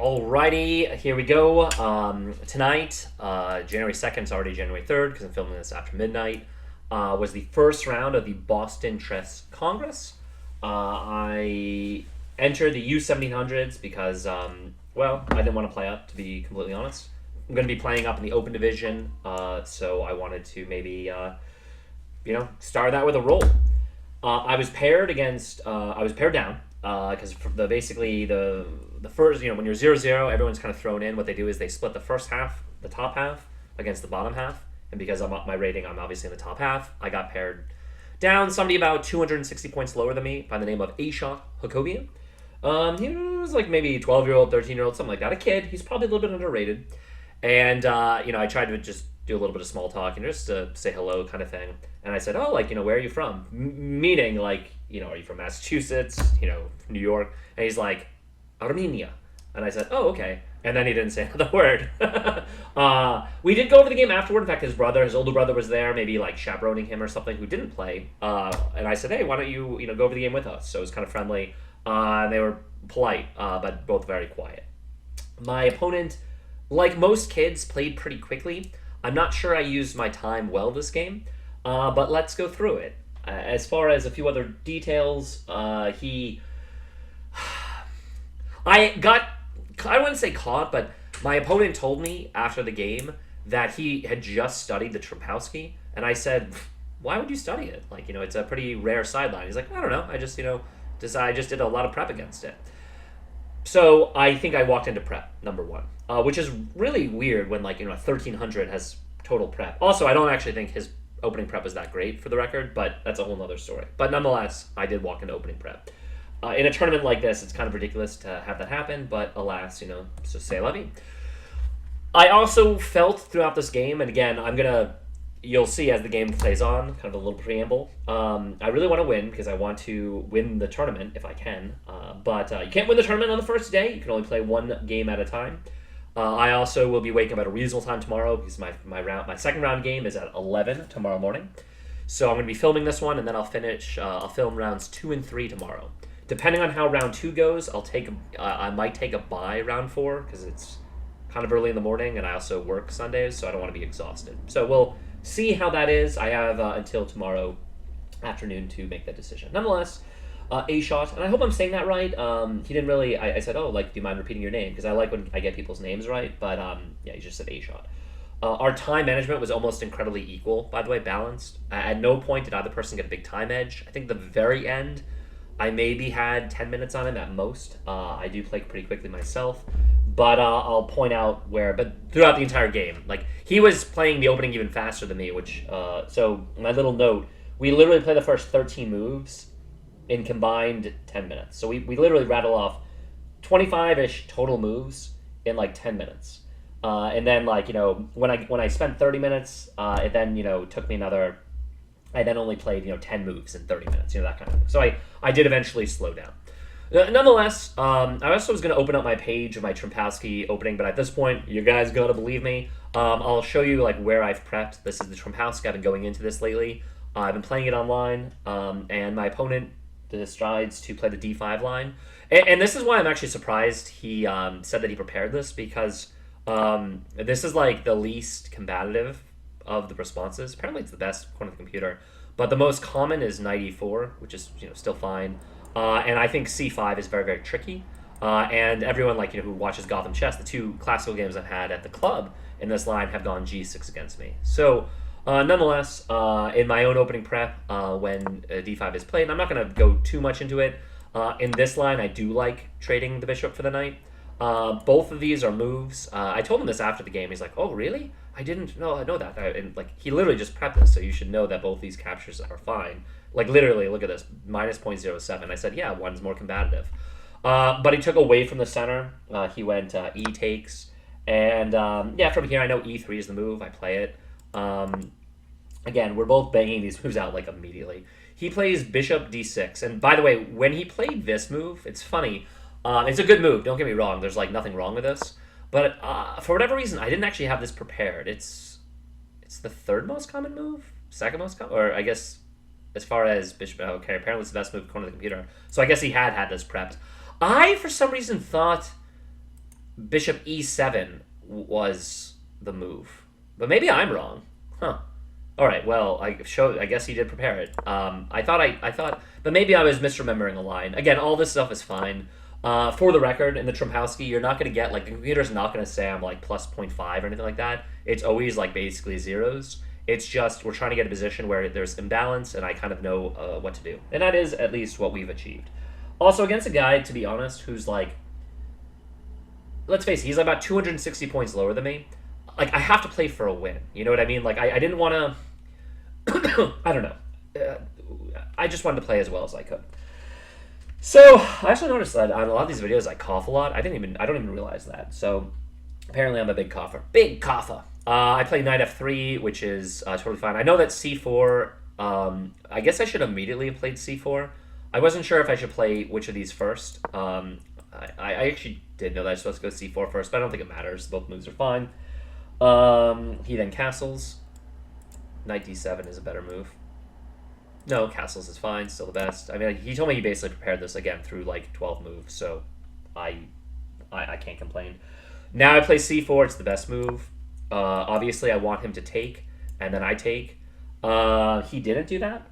Alrighty, here we go. Tonight, January 2nd, it's already January 3rd because I'm filming this after midnight, was the first round of the Boston Chess Congress. I entered the U1700s because, well, I didn't want to play up, to be completely honest. I'm going to be playing up in the Open Division, so I wanted to maybe, start that with a roll. I was paired against, I was paired down because basically the first, when you're 0-0, everyone's kind of thrown in. What they do is they split the first half, the top half, against the bottom half. And because I'm up my rating, I'm obviously in the top half. I got paired down somebody about 260 points lower than me by the name of Eckstut Hakobyan. He was like maybe 12-year-old, 13-year-old, something like that. A kid. He's probably a little bit underrated. And, I tried to just do a little bit of small talk and just say hello kind of thing. And I said, oh, where are you from? Meaning, are you from Massachusetts, New York? And he's like, Armenia. And I said, oh, okay. And then he didn't say another word. We did go over the game afterward. In fact, his older brother was there, maybe chaperoning him or something, who didn't play. And I said, hey, why don't you, go over the game with us? So it was kind of friendly. And they were polite, but both very quiet. My opponent, like most kids, played pretty quickly. I'm not sure I used my time well this game, but let's go through it. As far as a few other details, I wouldn't say caught, but my opponent told me after the game that he had just studied the Trapowski, and I said, why would you study it? It's a pretty rare sideline. He's like, I don't know, I just did a lot of prep against it. So I think I walked into prep, number one, which is really weird when, 1300 has total prep. Also, I don't actually think his opening prep was that great, for the record, but that's a whole other story. But nonetheless, I did walk into opening prep. In a tournament like this, it's kind of ridiculous to have that happen, but alas, so say la vie. I also felt throughout this game, and again, you'll see as the game plays on, kind of a little preamble, I really want to win because I want to win the tournament if I can, but you can't win the tournament on the first day. You can only play one game at a time. I also will be waking up at a reasonable time tomorrow because my second round game is at 11 tomorrow morning. So I'm going to be filming this one, and then I'll film rounds 2 and 3 tomorrow. Depending on how round 2 goes, I might take a bye round 4 because it's kind of early in the morning, and I also work Sundays, so I don't want to be exhausted. So we'll see how that is. I have until tomorrow afternoon to make that decision. Nonetheless, A-Shot, and I hope I'm saying that right. He didn't really. I said, oh, do you mind repeating your name? Because I like when I get people's names right. But yeah, he just said A-Shot. Our time management was almost incredibly equal, by the way, balanced. At no point did either person get a big time edge. I think the very end, I maybe had 10 minutes on him at most. I do play pretty quickly myself, but I'll point out but throughout the entire game, he was playing the opening even faster than me, which, so my little note, we literally play the first 13 moves in combined 10 minutes. So we literally rattle off 25-ish total moves in 10 minutes. And then when I spent 30 minutes, it then, took me another. I then only played, 10 moves in 30 minutes, that kind of thing. So I did eventually slow down. Nonetheless, I also was going to open up my page of my Trapowski opening, but at this point, you guys got to believe me. I'll show you, where I've prepped. This is the Trapowski. I've been going into this lately. I've been playing it online, and my opponent decides to play the D5 line. And this is why I'm actually surprised he said that he prepared this, because this is, the least combative of the responses. Apparently it's the best according to the computer, but the most common is knight e4, which is still fine, and I think c5 is very, very tricky, and everyone who watches Gotham Chess, the 2 classical games I've had at the club in this line have gone g6 against me. So nonetheless, in my own opening prep, when d5 is played, and I'm not going to go too much into it, in this line I do like trading the bishop for the knight. Both of these are moves. I told him this after the game. He's like, oh, really? I didn't know that. And he literally just prepped this, so you should know that both these captures are fine. Literally, look at this, minus 0.07. I said, yeah, one's more combative. But he took away from the center. He went e takes. And, yeah, from here, I know e3 is the move. I play it. Again, we're both banging these moves out, immediately. He plays bishop d6. And, by the way, when he played this move, it's funny. It's a good move, don't get me wrong. There's nothing wrong with this. But for whatever reason, I didn't actually have this prepared. It's the 3rd most common move? 2nd most common? Or I guess as far as bishop... Okay, apparently it's the best move according to the computer. So I guess he had this prepped. I, for some reason, thought bishop e7 was the move. But maybe I'm wrong. Huh. All right. Well, I guess he did prepare it. I thought, but maybe I was misremembering a line. Again, all this stuff is fine. For the record, in the Trumpowski, you're not going to get, like, the computer's not going to say I'm like plus 0.5 or anything like that. It's always like basically zeros. It's just we're trying to get a position where there's imbalance, and I kind of know what to do, and that is at least what we've achieved. Also, against a guy, to be honest, who's like, let's face it, he's about 260 points lower than me. Like, I have to play for a win. You know what I mean? Like, I didn't want to. I don't know. I just wanted to play as well as I could. So I also noticed that on a lot of these videos I cough a lot. I don't even realize that. So apparently I'm a big cougher. Big cougher. I play knight f3, which is totally fine. I know that c4. I guess I should immediately have played c4. I wasn't sure if I should play which of these first. I actually did know that I was supposed to go c4 first, but I don't think it matters. Both moves are fine. He then castles. Knight d7 is a better move. No, castles is fine, still the best. I mean, he told me he basically prepared this again through like 12 moves, so I can't complain. Now I play c4, it's the best move. Obviously, I want him to take, and then I take. He didn't do that.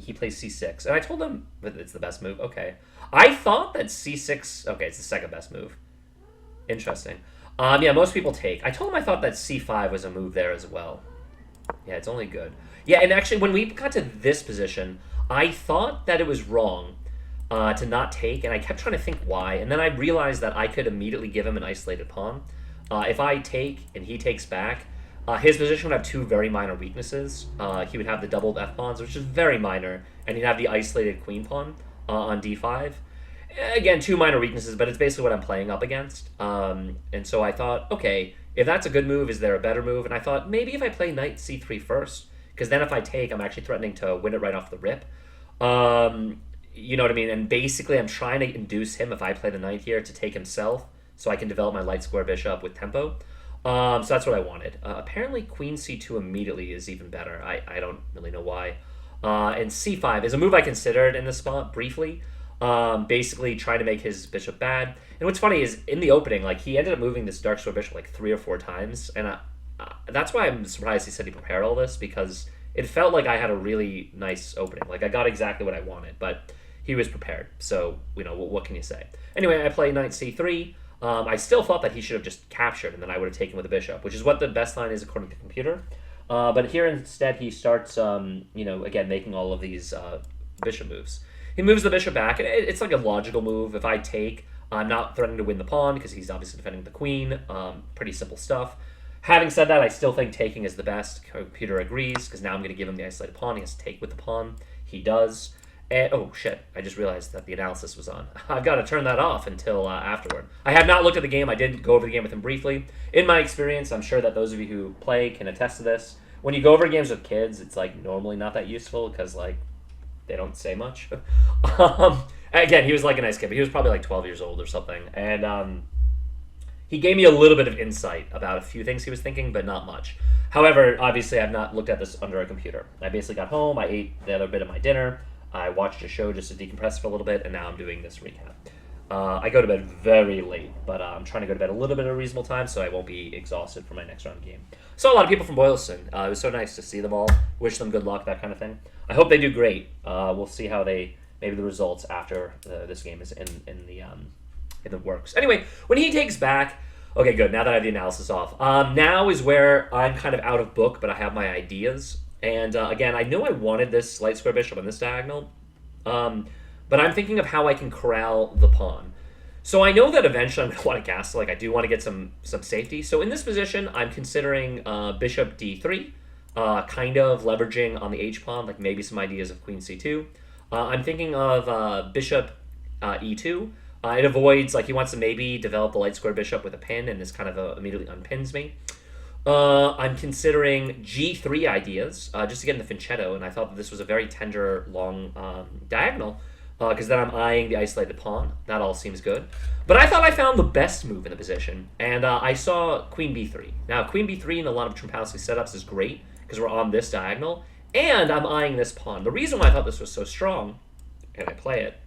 He plays c6, and I told him that it's the best move. Okay. I thought that c6... Okay, it's the second best move. Interesting. Yeah, most people take. I told him I thought that c5 was a move there as well. Yeah, it's only good. Yeah, and actually, when we got to this position, I thought that it was wrong to not take, and I kept trying to think why, and then I realized that I could immediately give him an isolated pawn. If I take and he takes back, his position would have two very minor weaknesses. He would have the doubled f-pawns, which is very minor, and he'd have the isolated queen pawn on d5. Again, two minor weaknesses, but it's basically what I'm playing up against. And so I thought, okay, if that's a good move, is there a better move? And I thought, maybe if I play knight c3 first, because then if I take, I'm actually threatening to win it right off the rip. You know what I mean? And basically, I'm trying to induce him, if I play the knight here, to take himself, so I can develop my light square bishop with tempo. So that's what I wanted. Apparently, queen c2 immediately is even better. I don't really know why. And c5 is a move I considered in this spot, briefly. Basically trying to make his bishop bad. And what's funny is, in the opening, like, he ended up moving this dark square bishop like 3 or 4 times, and that's why I'm surprised he said he prepared all this, because it felt like I had a really nice opening. Like, I got exactly what I wanted, but he was prepared. So, you know, what can you say? Anyway, I play knight c3. I still thought that he should have just captured, and then I would have taken with the bishop, which is what the best line is according to the computer. But here instead he starts, you know, again, making all of these bishop moves. He moves the bishop back. It's like a logical move. If I take, I'm not threatening to win the pawn because he's obviously defending the queen. Pretty simple stuff. Having said that, I still think taking is the best. Computer agrees, because now I'm going to give him the isolated pawn. He has to take with the pawn. He does. And, oh, shit. I just realized that the analysis was on. I've got to turn that off until afterward. I have not looked at the game. I did go over the game with him briefly. In my experience, I'm sure that those of you who play can attest to this. When you go over games with kids, it's, like, normally not that useful because, like, they don't say much. Again, he was like a nice kid, but he was probably like 12 years old or something. And he gave me a little bit of insight about a few things he was thinking, but not much. However, obviously, I've not looked at this under a computer. I basically got home, I ate the other bit of my dinner, I watched a show just to decompress for a little bit, and now I'm doing this recap. I go to bed very late, but I'm trying to go to bed a little bit at a reasonable time so I won't be exhausted for my next round game. Saw a lot of people from Boylston. It was so nice to see them all. Wish them good luck, that kind of thing. I hope they do great. We'll see how maybe the results after this game is in the works. Anyway, when he takes back, okay, good. Now that I have the analysis off, now is where I'm kind of out of book, but I have my ideas. And again, I know I wanted this light square bishop on this diagonal, but I'm thinking of how I can corral the pawn. So I know that eventually I'm going to want to castle. Like, I do want to get some safety. So in this position, I'm considering bishop d3, kind of leveraging on the h-pawn, like maybe some ideas of queen c2. I'm thinking of bishop e2. It avoids, like, he wants to maybe develop the light square bishop with a pin, and this kind of immediately unpins me. I'm considering g3 ideas, just to get in the fianchetto, and I thought that this was a very tender, long diagonal, because then I'm eyeing the isolated pawn. That all seems good. But I thought I found the best move in the position, and I saw queen b3. Now, queen b3 in a lot of Trumpowski setups is great, because we're on this diagonal, and I'm eyeing this pawn. The reason why I thought this was so strong, and I play it,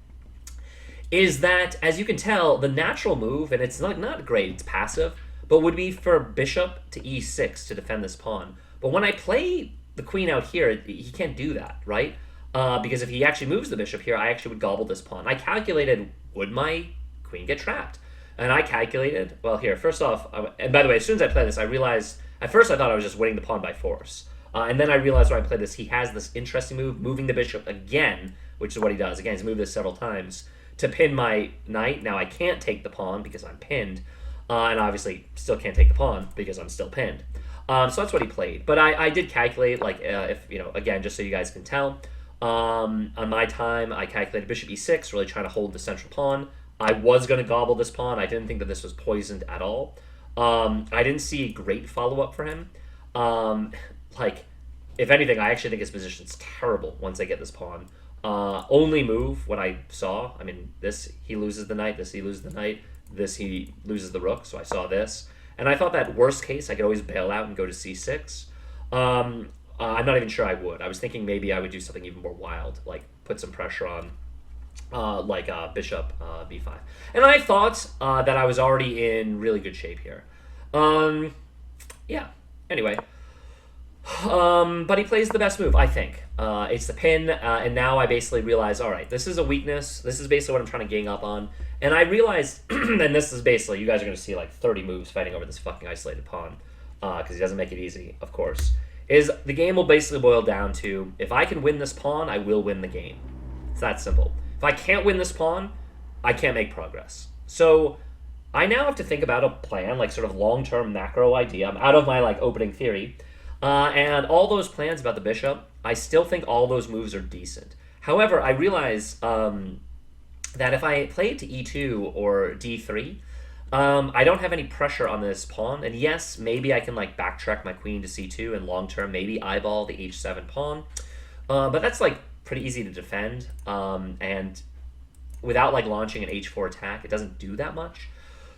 is that, as you can tell, the natural move, and it's not great, it's passive, but would be for bishop to e6 to defend this pawn. But when I play the queen out here, he can't do that, right? Because if he actually moves the bishop here, I actually would gobble this pawn. I calculated, would my queen get trapped? And I calculated, well, here, first off, and by the way, as soon as I played this, I realized, at first I thought I was just winning the pawn by force. And then I realized when I played this, he has this interesting move, moving the bishop again, which is what he does. Again, he's moved this several times to pin my knight. Now I can't take the pawn because I'm pinned, and obviously still can't take the pawn because I'm still pinned. So that's what he played. But I did calculate, like, if, again, just so you guys can tell, on my time, I calculated bishop e6, really trying to hold the central pawn. I was going to gobble this pawn. I didn't think that this was poisoned at all. I didn't see a great follow-up for him. Like, if anything, I actually think his position's terrible once I get this pawn. Only move, what I saw, I mean, this, he loses the knight, this, he loses the knight, this, he loses the rook, so I saw this. And I thought that worst case, I could always bail out and go to c6. I'm not even sure I would. I was thinking maybe I would do something even more wild, like put some pressure on, bishop b5. And I thought that I was already in really good shape here. Yeah, anyway. But he plays the best move, I think. It's the pin, and now I basically realize, all right, this is a weakness. This is basically what I'm trying to gang up on. And I realized, and this is basically, you guys are going to see like 30 moves fighting over this fucking isolated pawn, because he doesn't make it easy, of course, is the game will basically boil down to, if I can win this pawn, I will win the game. It's that simple. If I can't win this pawn, I can't make progress. So I now have to think about a plan, like sort of long-term macro idea. I'm out of my like opening theory. And all those plans about the bishop, I still think all those moves are decent. However, I realize that if I play it to e2 or d3, I don't have any pressure on this pawn. And yes, maybe I can like backtrack my queen to c2 and long term maybe eyeball the h7 pawn. But that's like pretty easy to defend. And without like launching an h4 attack, it doesn't do that much.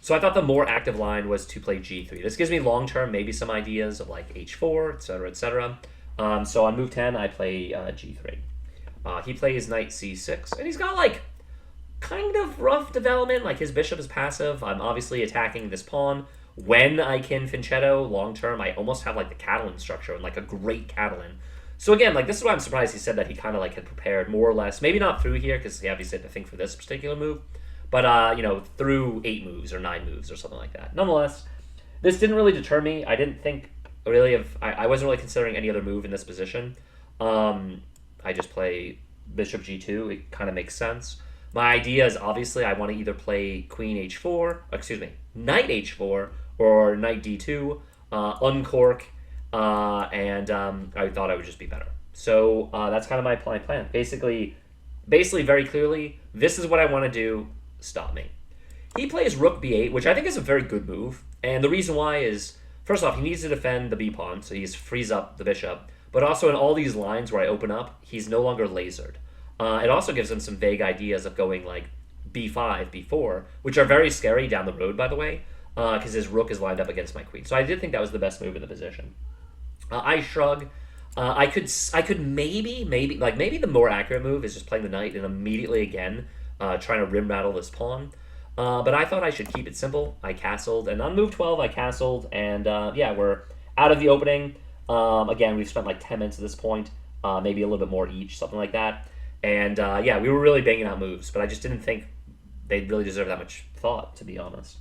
So I thought the more active line was to play g3. This gives me long-term maybe some ideas of like h4, etc., etc. So on move 10, I play g3. He plays knight c6, and he's got like kind of rough development. Like his bishop is passive. I'm obviously attacking this pawn. When I can fianchetto long-term, I almost have like the Catalan structure and like a great Catalan. So again, like this is why I'm surprised he said that he kind of like had prepared more or less. Maybe not through here because he obviously had to think for this particular move. But, through 8 moves or 9 moves or something like that. Nonetheless, this didn't really deter me. I didn't think really of... I wasn't really considering any other move in this position. I just play bishop g2. It kind of makes sense. My idea is obviously I want to either play queen h4, knight h4, or knight d2, uncork, and I thought I would just be better. So that's kind of my plan. Basically, very clearly, this is what I want to do. Stop me. He plays rook b8, which I think is a very good move. And the reason why is, first off, he needs to defend the b pawn, so he frees up the bishop. But also in all these lines where I open up, he's no longer lasered. It also gives him some vague ideas of going like b5, b4, which are very scary down the road, by the way, because his rook is lined up against my queen. So I did think that was the best move in the position. I shrug. I could maybe the more accurate move is just playing the knight and immediately again trying to rim rattle this pawn. But I thought I should keep it simple. I castled, and on move 12 I castled, and yeah, we're out of the opening. Again, we've spent like 10 minutes at this point, maybe a little bit more each, something like that. And yeah, we were really banging out moves, but I just didn't think they really deserve that much thought, to be honest.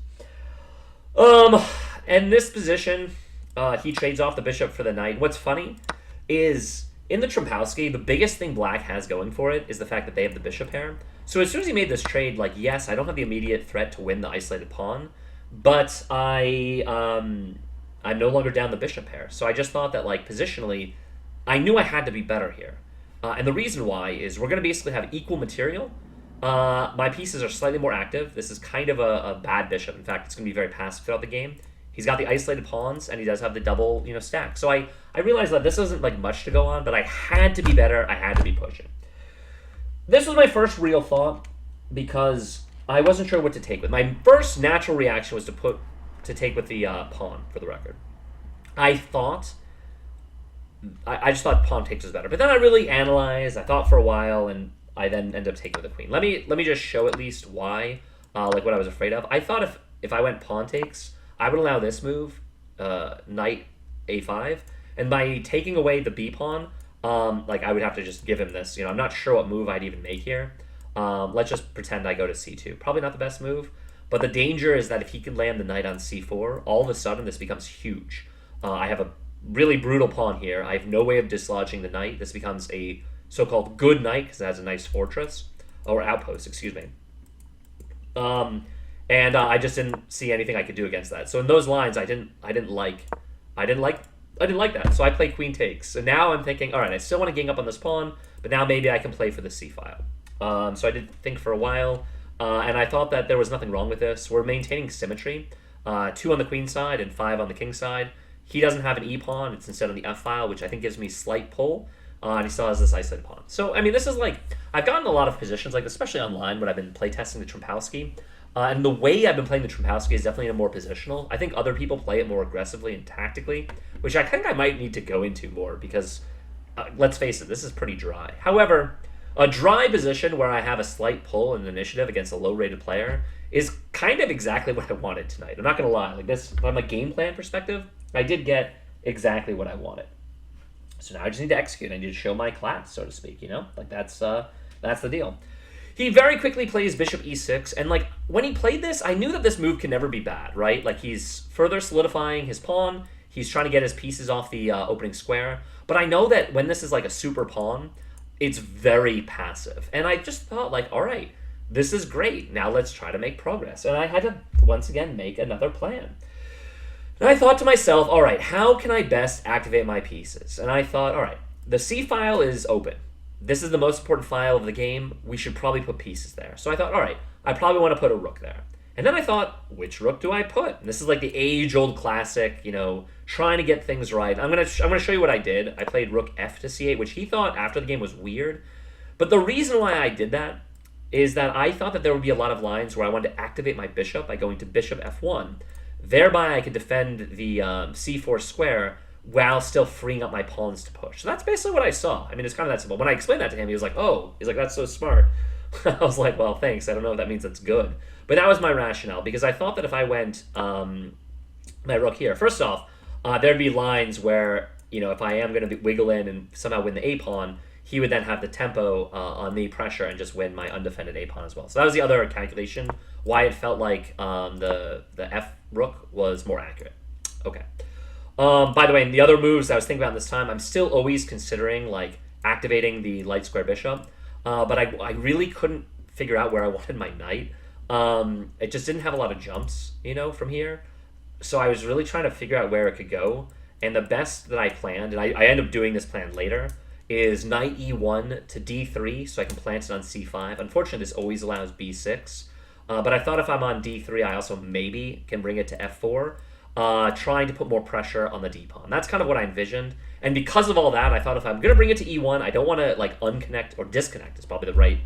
In this position, he trades off the bishop for the knight. What's funny is in the Trapowski, the biggest thing Black has going for it is the fact that they have the bishop pair. So as soon as he made this trade, like, yes, I don't have the immediate threat to win the isolated pawn, but I'm no longer down the bishop pair. So I just thought that, like, positionally, I knew I had to be better here. And the reason why is we're going to basically have equal material. My pieces are slightly more active. This is kind of a bad bishop. In fact, it's going to be very passive throughout the game. He's got the isolated pawns, and he does have the double, stack. So I realized that this isn't like much to go on, but I had to be better. I had to be pushing. This was my first real thought because I wasn't sure what to take with. My first natural reaction was to take with the pawn, for the record. I just thought pawn takes was better. But then I really analyzed. I thought for a while, and I then end up taking the queen. Let me just show at least why, like what I was afraid of. I thought if I went pawn takes, I would allow this move, knight a5, and by taking away the b pawn, like I would have to just give him this. I'm not sure what move I'd even make here. Let's just pretend I go to c2. Probably not the best move, but the danger is that if he can land the knight on c4, all of a sudden this becomes huge. I have a really brutal pawn here. I have no way of dislodging the knight. This becomes a so-called good knight because it has a nice fortress or outpost, excuse me. And I just didn't see anything I could do against that. So in those lines, I didn't like that. So I play queen takes. So now I'm thinking, all right, I still want to gang up on this pawn, but now maybe I can play for the c file. So I did think for a while, and I thought that there was nothing wrong with this. We're maintaining symmetry, 2 on the queen side and 5 on the king side. He doesn't have an e pawn; it's instead on the f file, which I think gives me slight pull. And he still has this isolated pawn. So I mean, this is like I've gotten a lot of positions like this, especially online when I've been playtesting the Trempowski. And the way I've been playing the Trempowski is definitely more positional. I think other people play it more aggressively and tactically, which I think I might need to go into more because, let's face it, this is pretty dry. However, a dry position where I have a slight pull in initiative against a low-rated player is kind of exactly what I wanted tonight. I'm not going to lie. Like this, from a game plan perspective, I did get exactly what I wanted. So now I just need to execute. I need to show my class, so to speak. Like that's the deal. He very quickly plays bishop e6, and like when he played this, I knew that this move can never be bad, right? Like he's further solidifying his pawn. He's trying to get his pieces off the opening square. But I know that when this is like a super pawn, it's very passive. And I just thought like, all right, this is great. Now let's try to make progress. And I had to once again make another plan. And I thought to myself, all right, how can I best activate my pieces? And I thought, all right, the C file is open. This is the most important file of the game. We should probably put pieces there. So I thought, all right, I probably want to put a rook there. And then I thought, which rook do I put? And this is like the age-old classic, trying to get things right. I'm gonna show you what I did. I played rook f to c8, which he thought after the game was weird. But the reason why I did that is that I thought that there would be a lot of lines where I wanted to activate my bishop by going to bishop f1. Thereby, I could defend the c4 square while still freeing up my pawns to push. So that's basically what I saw. I mean, it's kind of that simple. When I explained that to him, he was like, oh, that's so smart. I was like, well, thanks. I don't know if that means that's good. But that was my rationale, because I thought that if I went my rook here, first off, there'd be lines where, if I am going to wiggle in and somehow win the a-pawn, he would then have the tempo on me pressure and just win my undefended a-pawn as well. So that was the other calculation, why it felt like the f rook was more accurate. Okay. By the way, in the other moves I was thinking about this time, I'm still always considering like activating the light square bishop, but I really couldn't figure out where I wanted my knight. It just didn't have a lot of jumps, from here. So I was really trying to figure out where it could go. And the best that I planned, and I end up doing this plan later, is knight e1 to d3, so I can plant it on c5. Unfortunately, this always allows b6. But I thought if I'm on d3, I also maybe can bring it to f4, trying to put more pressure on the d-pawn. That's kind of what I envisioned. And because of all that, I thought if I'm going to bring it to e1, I don't want to like unconnect or disconnect, is probably the right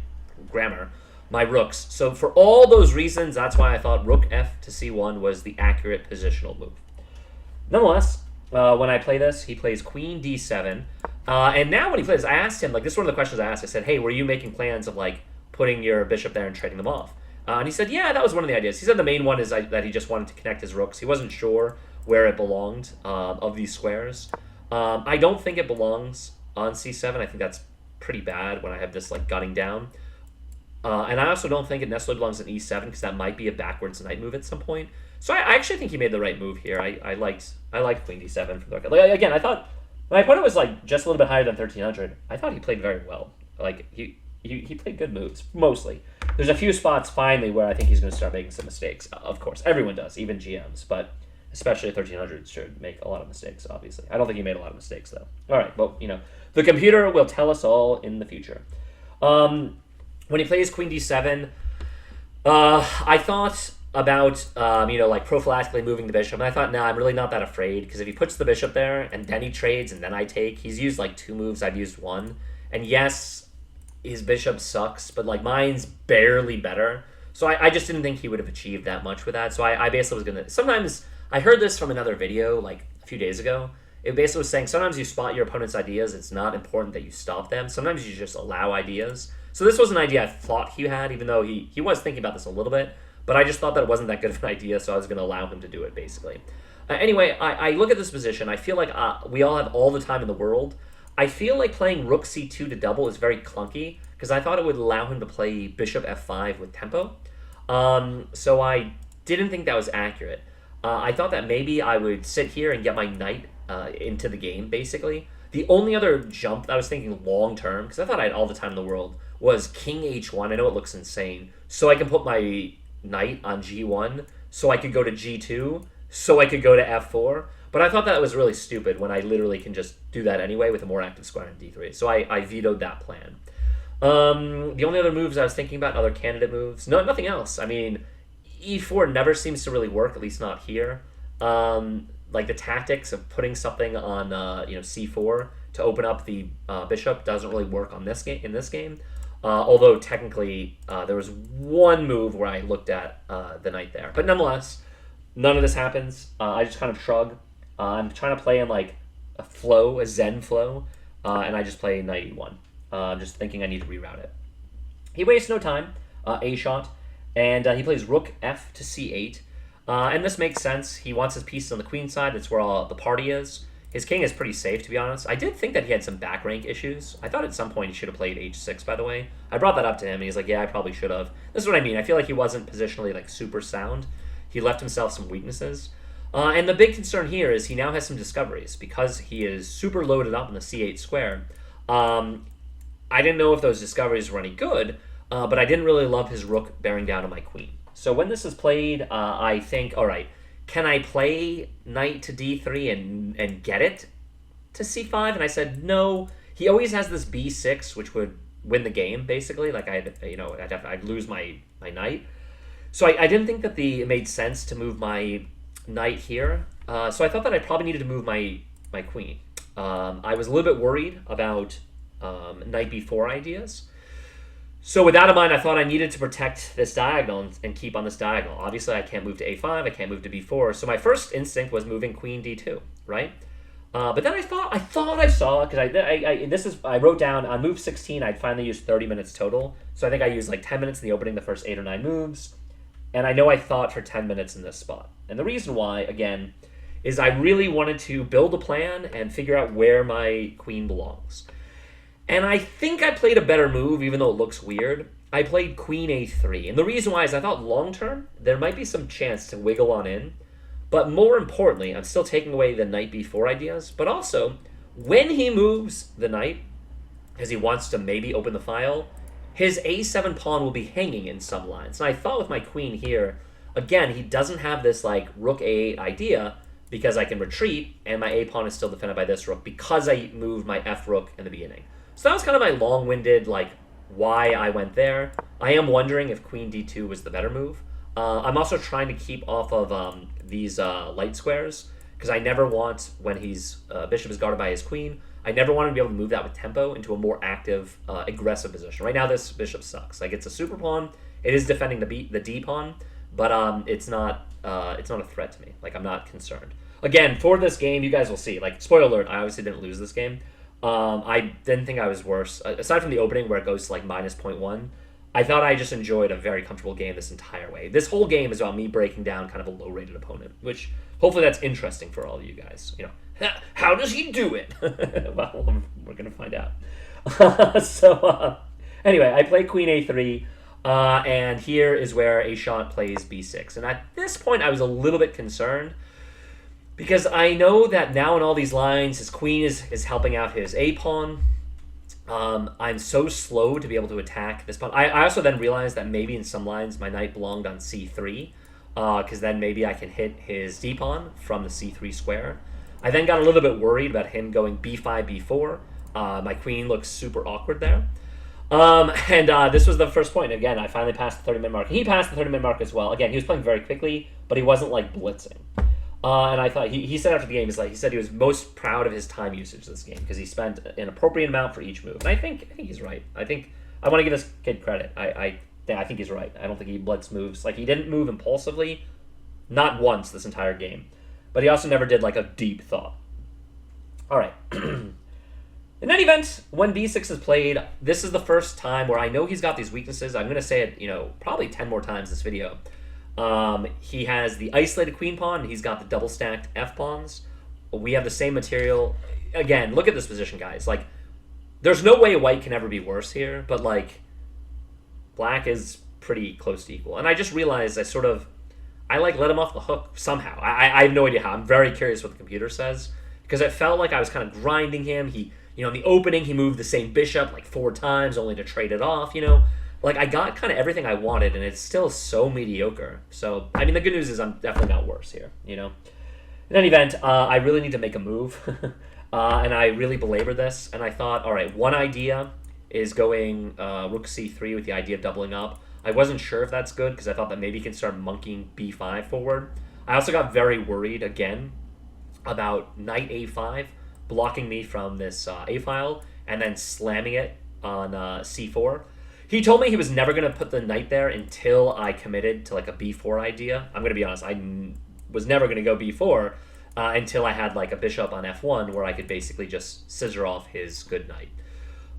grammar, my rooks. So for all those reasons, that's why I thought rook f to c1 was the accurate positional move. Nonetheless, when I play this, he plays queen d7. And now when he plays, I asked him, like, this is one of the questions I asked. I said, hey, were you making plans of, like, putting your bishop there and trading them off? And he said, yeah, that was one of the ideas. He said the main one is that he just wanted to connect his rooks. He wasn't sure where it belonged of these squares. I don't think it belongs on c7. I think that's pretty bad when I have this, like, gutting down. And I also don't think it necessarily belongs in e7 because that might be a backwards knight move at some point. So I actually think he made the right move here. I liked queen d7 for the record. Like, again, I thought my opponent was like just a little bit higher than 1300. I thought he played very well. Like he played good moves mostly. There's a few spots finally where I think he's going to start making some mistakes. Of course, everyone does, even GMs, but especially 1300s should make a lot of mistakes. Obviously, I don't think he made a lot of mistakes though. All right, well, the computer will tell us all in the future. When he plays queen d7, I thought about, like prophylactically moving the bishop. And I thought, I'm really not that afraid, because if he puts the bishop there and then he trades and then I take, he's used like 2 moves, I've used 1. And yes, his bishop sucks, but like mine's barely better. So I just didn't think he would have achieved that much with that. So I basically was going to, sometimes, I heard this from another video like a few days ago. It basically was saying sometimes you spot your opponent's ideas. It's not important that you stop them. Sometimes you just allow ideas. So this was an idea I thought he had, even though he was thinking about this a little bit. But I just thought that it wasn't that good of an idea, so I was going to allow him to do it, basically. Anyway, I look at this position. I feel like we all have all the time in the world. I feel like playing rook c2 to double is very clunky, because I thought it would allow him to play bishop f5 with tempo. So I didn't think that was accurate. I thought that maybe I would sit here and get my knight into the game, basically. The only other jump that I was thinking long term, because I thought I had all the time in the world, was king h1. I know it looks insane. So I can put my knight on g1, so I could go to g2, so I could go to f4. But I thought that was really stupid when I literally can just do that anyway with a more active square on d3. So I vetoed that plan. The only other moves I was thinking about, other candidate moves, nothing else. I mean, e4 never seems to really work, at least not here. Like the tactics of putting something on c4 to open up the bishop doesn't really work on this game. In this game, although technically there was one move where I looked at the knight there, but nonetheless, none of this happens. I just kind of shrug. I'm trying to play in like a flow, a zen flow, and I just play knight e1. I'm just thinking I need to reroute it. He wastes no time, a shot, and he plays rook f to c8. And this makes sense. He wants his pieces on the queen side. That's where all the party is. His king is pretty safe, to be honest. I did think that he had some back rank issues. I thought at some point he should have played h6, by the way. I brought that up to him, and he's like, yeah, I probably should have. This is what I mean. I feel like he wasn't positionally like super sound. He left himself some weaknesses. And the big concern here is he now has some discoveries. Because he is super loaded up in the c8 square, I didn't know if those discoveries were any good, but I didn't really love his rook bearing down on my queen. So when this is played, I think, all right, can I play knight to d3 and get it to c5? And I said, no. He always has this b6, which would win the game, basically. Like, I'd lose my knight. So I didn't think that it made sense to move my knight here. So I thought that I probably needed to move my queen. I was a little bit worried about knight b4 ideas. So with that in mind, I thought I needed to protect this diagonal and keep on this diagonal. Obviously, I can't move to a5, I can't move to b4. So my first instinct was moving queen d2, right? But then I thought I saw, because I wrote down on move 16, I'd finally used 30 minutes total. So I think I used like 10 minutes in the opening, the first 8 or 9 moves. And I know I thought for 10 minutes in this spot. And the reason why, again, is I really wanted to build a plan and figure out where my queen belongs. And I think I played a better move, even though it looks weird. I played queen a3. And the reason why is I thought long-term, there might be some chance to wiggle on in. But more importantly, I'm still taking away the knight b4 ideas. But also, when he moves the knight, because he wants to maybe open the file, his a7 pawn will be hanging in some lines. And I thought with my queen here, again, he doesn't have this like rook a8 idea, because I can retreat, and my a pawn is still defended by this rook, because I moved my f rook in the beginning. So that was kind of my long-winded, like, why I went there. I am wondering if queen d2 was the better move. I'm also trying to keep off of these light squares, because I never want, when his bishop is guarded by his queen, I never want to be able to move that with tempo into a more active, aggressive position. Right now, this bishop sucks. Like, it's a super pawn. It is defending the d pawn, but it's not a threat to me. Like, I'm not concerned. Again, for this game, you guys will see. Like, spoiler alert, I obviously didn't lose this game. I didn't think I was worse. Aside from the opening where it goes to like minus 0.1, I thought I just enjoyed a very comfortable game this entire way. This whole game is about me breaking down kind of a low-rated opponent, which hopefully that's interesting for all of you guys. You know, how does he do it? Well, we're going to find out. Anyway, I play queen a3, and here is where Eckstut plays b6. And at this point, I was a little bit concerned, because I know that now in all these lines, his queen is helping out his a-pawn. I'm so slow to be able to attack this pawn. I also then realized that maybe in some lines my knight belonged on c3, because then maybe I can hit his d-pawn from the c3 square. I then got a little bit worried about him going b5, b4. My queen looks super awkward there. This was the first point. Again, I finally passed the 30-minute mark. He passed the 30-minute mark as well. Again, he was playing very quickly, but he wasn't like blitzing. And I thought he said after the game, he said he was most proud of his time usage this game because he spent an appropriate amount for each move. And I think he's right. I want to give this kid credit. I think he's right. I don't think he blitz moves. Like, he didn't move impulsively, not once this entire game. But he also never did like a deep thought. All right. In any event, when b6 is played, this is the first time where I know he's got these weaknesses. I'm going to say it, probably 10 more times this video. He has the isolated queen pawn. He's got the double stacked f pawns. We have the same material. Again, look at this position, guys. Like, there's no way white can ever be worse here, but, like, black is pretty close to equal. And I just realized I let him off the hook somehow. I have no idea how. I'm very curious what the computer says, because it felt like I was kind of grinding him. In the opening, he moved the same bishop like 4 times only to trade it off, Like, I got kind of everything I wanted, and it's still so mediocre. So, I mean, the good news is I'm definitely not worse here, In any event, I really need to make a move, and I really belabored this, and I thought, all right, one idea is going rook c3 with the idea of doubling up. I wasn't sure if that's good, because I thought that maybe he can start monkeying b5 forward. I also got very worried, again, about knight a5, blocking me from this a-file, and then slamming it on c4. He told me he was never going to put the knight there until I committed to, like, a b4 idea. I'm going to be honest, I was never going to go b4 until I had, like, a bishop on f1 where I could basically just scissor off his good knight.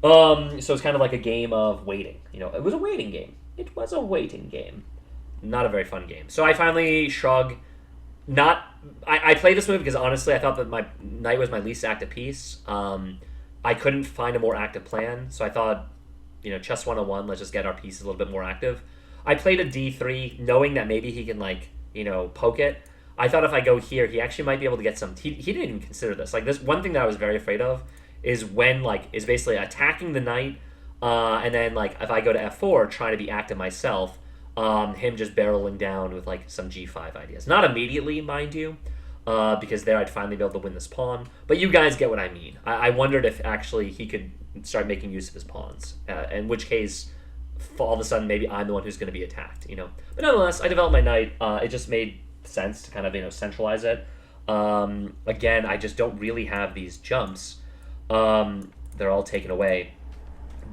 So it's kind of like a game of waiting. It was a waiting game. It was a waiting game. Not a very fun game. So I finally shrug. I played this move because, honestly, I thought that my knight was my least active piece. I couldn't find a more active plan, so I thought, chess 101, let's just get our pieces a little bit more active. I played a d3, knowing that maybe he can, like, poke it. I thought if I go here, he actually might be able to get some... He didn't even consider this. Like, this one thing that I was very afraid of is when, like, is basically attacking the knight, and then, like, if I go to f4, trying to be active myself, him just barreling down with, like, some g5 ideas. Not immediately, mind you, because there I'd finally be able to win this pawn. But you guys get what I mean. I wondered if actually he could start making use of his pawns, in which case, all of a sudden, maybe I'm the one who's going to be attacked, But nonetheless, I developed my knight. It just made sense to kind of, centralize it. Again, I just don't really have these jumps. They're all taken away.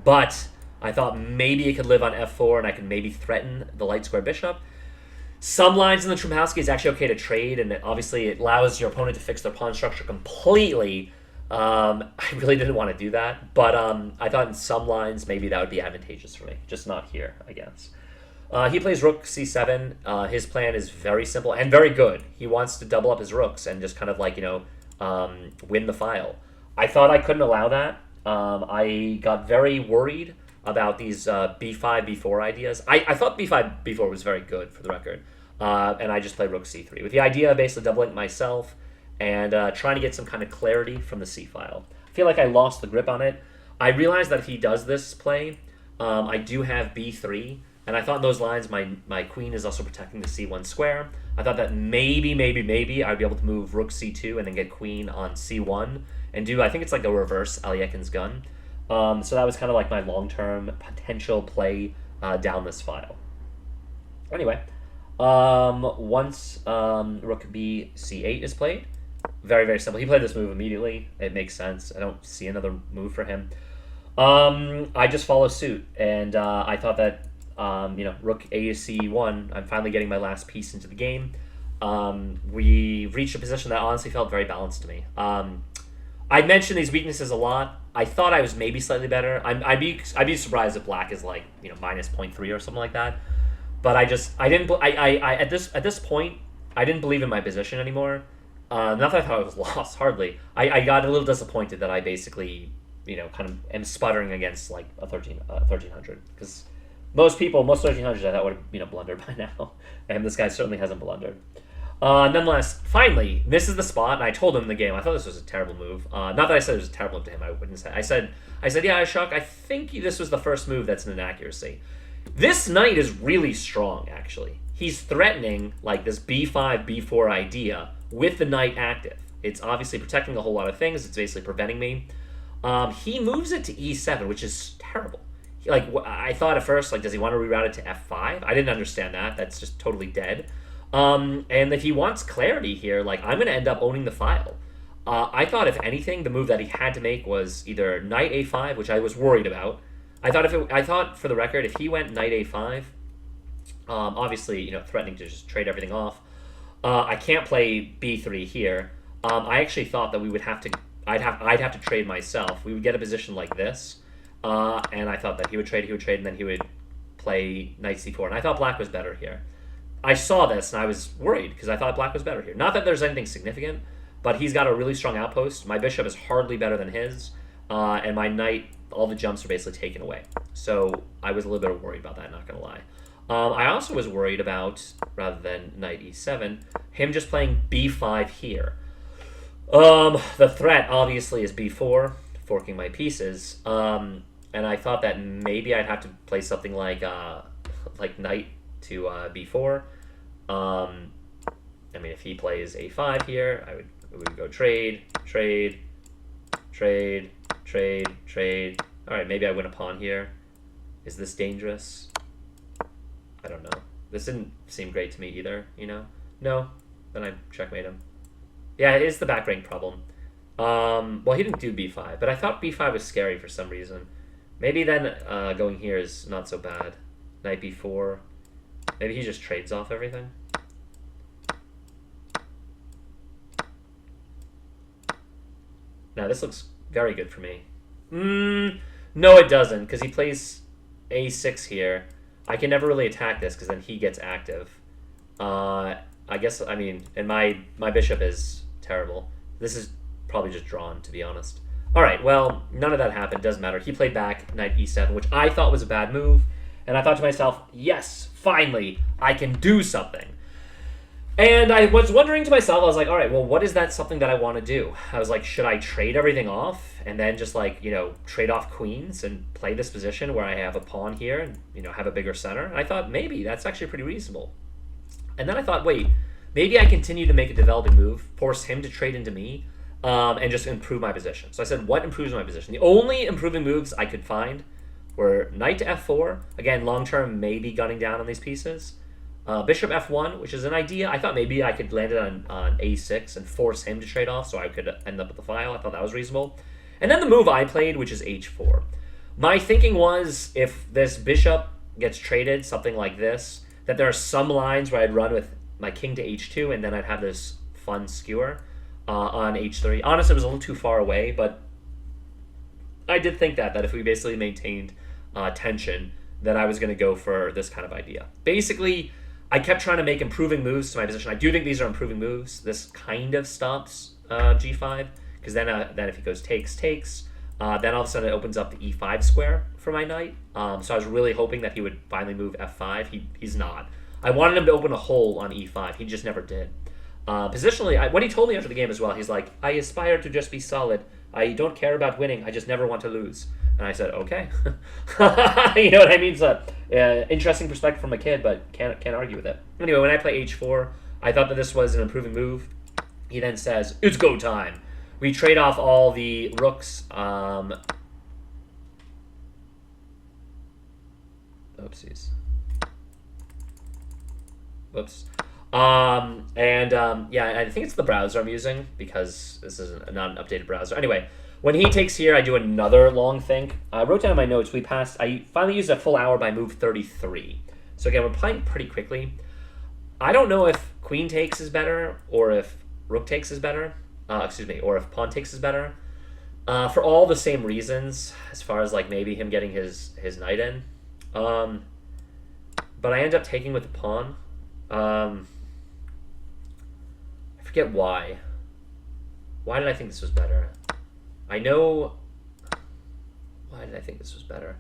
But I thought maybe it could live on f4 and I could maybe threaten the light square bishop. Some lines in the Trumhowski is actually okay to trade, and obviously it allows your opponent to fix their pawn structure completely. I really didn't want to do that, but I thought in some lines maybe that would be advantageous for me. Just not here, I guess. He plays rook c7. His plan is very simple and very good. He wants to double up his rooks and just kind of like, win the file. I thought I couldn't allow that. I got very worried about these b5, b4 ideas. I thought b5, b4 was very good, for the record. And I just played rook c3 with the idea of basically doubling myself and trying to get some kind of clarity from the c-file. I feel like I lost the grip on it. I realized that if he does this play, I do have b3, and I thought in those lines my queen is also protecting the c1 square. I thought that maybe I'd be able to move rook c2 and then get queen on c1 and do, I think it's like a reverse Alyekin's gun. So that was kind of like my long-term potential play down this file. Anyway, once rook b c8 is played, very, very simple. He played this move immediately. It makes sense. I don't see another move for him. I just follow suit, and I thought that, rook a to c1, I'm finally getting my last piece into the game. We reached a position that honestly felt very balanced to me. I mentioned these weaknesses a lot. I thought I was maybe slightly better. I'd be surprised if black is like minus 0.3 or something like that. But at this point I didn't believe in my position anymore. Not that I thought I was lost, hardly. I got a little disappointed that I basically kind of am sputtering against like a 1300, because most 1300s I thought would have blundered by now, and this guy certainly hasn't blundered. Nonetheless, finally, this is the spot, and I told him in the game, I thought this was a terrible move. Not that I said it was a terrible move to him, I wouldn't say. I said, yeah, Ashok, I think this was the first move that's an inaccuracy. This knight is really strong, actually. He's threatening, like, this b5, b4 idea with the knight active. It's obviously protecting a whole lot of things. It's basically preventing me. He moves it to e7, which is terrible. I thought at first, like, does he want to reroute it to f5? I didn't understand that. That's just totally dead. And if he wants clarity here, like, I'm going to end up owning the file. I thought, if anything, the move that he had to make was either knight a5, which I was worried about. I thought, for the record, if he went knight a5, obviously, threatening to just trade everything off, I can't play b3 here. I actually thought that we would have to I'd have to trade myself. We would get a position like this, and I thought that he would trade, and then he would play knight c4, and I thought black was better here. I saw this and I was worried because I thought black was better here. Not that there's anything significant, but he's got a really strong outpost. My bishop is hardly better than his, and my knight, all the jumps are basically taken away. So I was a little bit worried about that, not going to lie. I also was worried about, rather than knight e7, him just playing b5 here. The threat, obviously, is b4, forking my pieces. And I thought that maybe I'd have to play something like knight to b4. I mean, if he plays a5 here, we would go trade, trade, trade, trade, trade. All right, maybe I win a pawn here. Is this dangerous? I don't know. This didn't seem great to me either, you know? No. Then I checkmate him. Yeah, it is the back rank problem. Well, he didn't do b5, but I thought b5 was scary for some reason. Maybe then going here is not so bad. Knight b4. Maybe he just trades off everything. Now, this looks very good for me. No, it doesn't, because he plays a6 here. I can never really attack this, because then he gets active. I guess, I mean, and my bishop is terrible. This is probably just drawn, to be honest. All right, well, none of that happened. Doesn't matter. He played back knight e7, which I thought was a bad move. And I thought to myself, yes, finally, I can do something. And I was wondering to myself, I was like, all right, well, what is that something that I want to do? I was like, should I trade everything off and then just like, you know, trade off queens and play this position where I have a pawn here and, you know, have a bigger center? And I thought, maybe that's actually pretty reasonable. And then I thought, wait, maybe I continue to make a developing move, force him to trade into me, and just improve my position. So I said, what improves my position? The only improving moves I could find were knight to f4. Again, long-term, maybe gunning down on these pieces. Bishop f1, which is an idea. I thought maybe I could land it on a6 and force him to trade off so I could end up with the file. I thought that was reasonable. And then the move I played, which is h4. My thinking was if this bishop gets traded, something like this, that there are some lines where I'd run with my king to h2 and then I'd have this fun skewer on h3. Honestly, it was a little too far away, but I did think that if we basically maintained tension, that I was going to go for this kind of idea. Basically, I kept trying to make improving moves to my position. I do think these are improving moves. This kind of stops g5, because then if he goes takes, then all of a sudden it opens up the e5 square for my knight. So I was really hoping that he would finally move f5. He's not. I wanted him to open a hole on e5. He just never did. Positionally, what he told me after the game as well, he's like, I aspire to just be solid. I don't care about winning. I just never want to lose. And I said, okay. You know what I mean? It's an interesting perspective from a kid, but can't argue with it. Anyway, when I play h4, I thought that this was an improving move. He then says, it's go time. We trade off all the rooks. Oopsies. Whoops. Yeah, I think it's the browser I'm using because this is not an updated browser. Anyway, when he takes here, I do another long think. I wrote down in my notes, I finally used a full hour by move 33. So again, we're playing pretty quickly. I don't know if queen takes is better or if rook takes is better. Or if pawn takes is better. For all the same reasons, as far as like maybe him getting his knight in. But I end up taking with the pawn. I forget why. Why did I think this was better? I know... Why did I think this was better?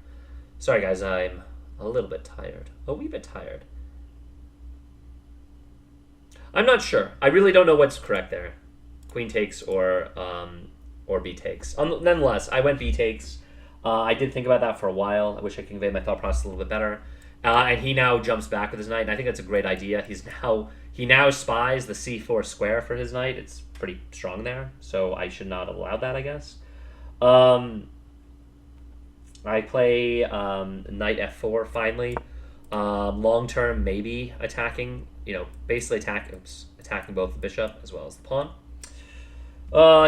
Sorry, guys, I'm a little bit tired. A wee bit tired. I'm not sure. I really don't know what's correct there. Queen takes or b takes. Nonetheless, I went b takes. I did think about that for a while. I wish I could convey my thought process a little bit better. And he now jumps back with his knight, and I think that's a great idea. He now spies the c4 square for his knight. It's pretty strong there, so I should not allow that, I guess. I play knight f4 finally. Long term, maybe attacking, basically attacking both the bishop as well as the pawn.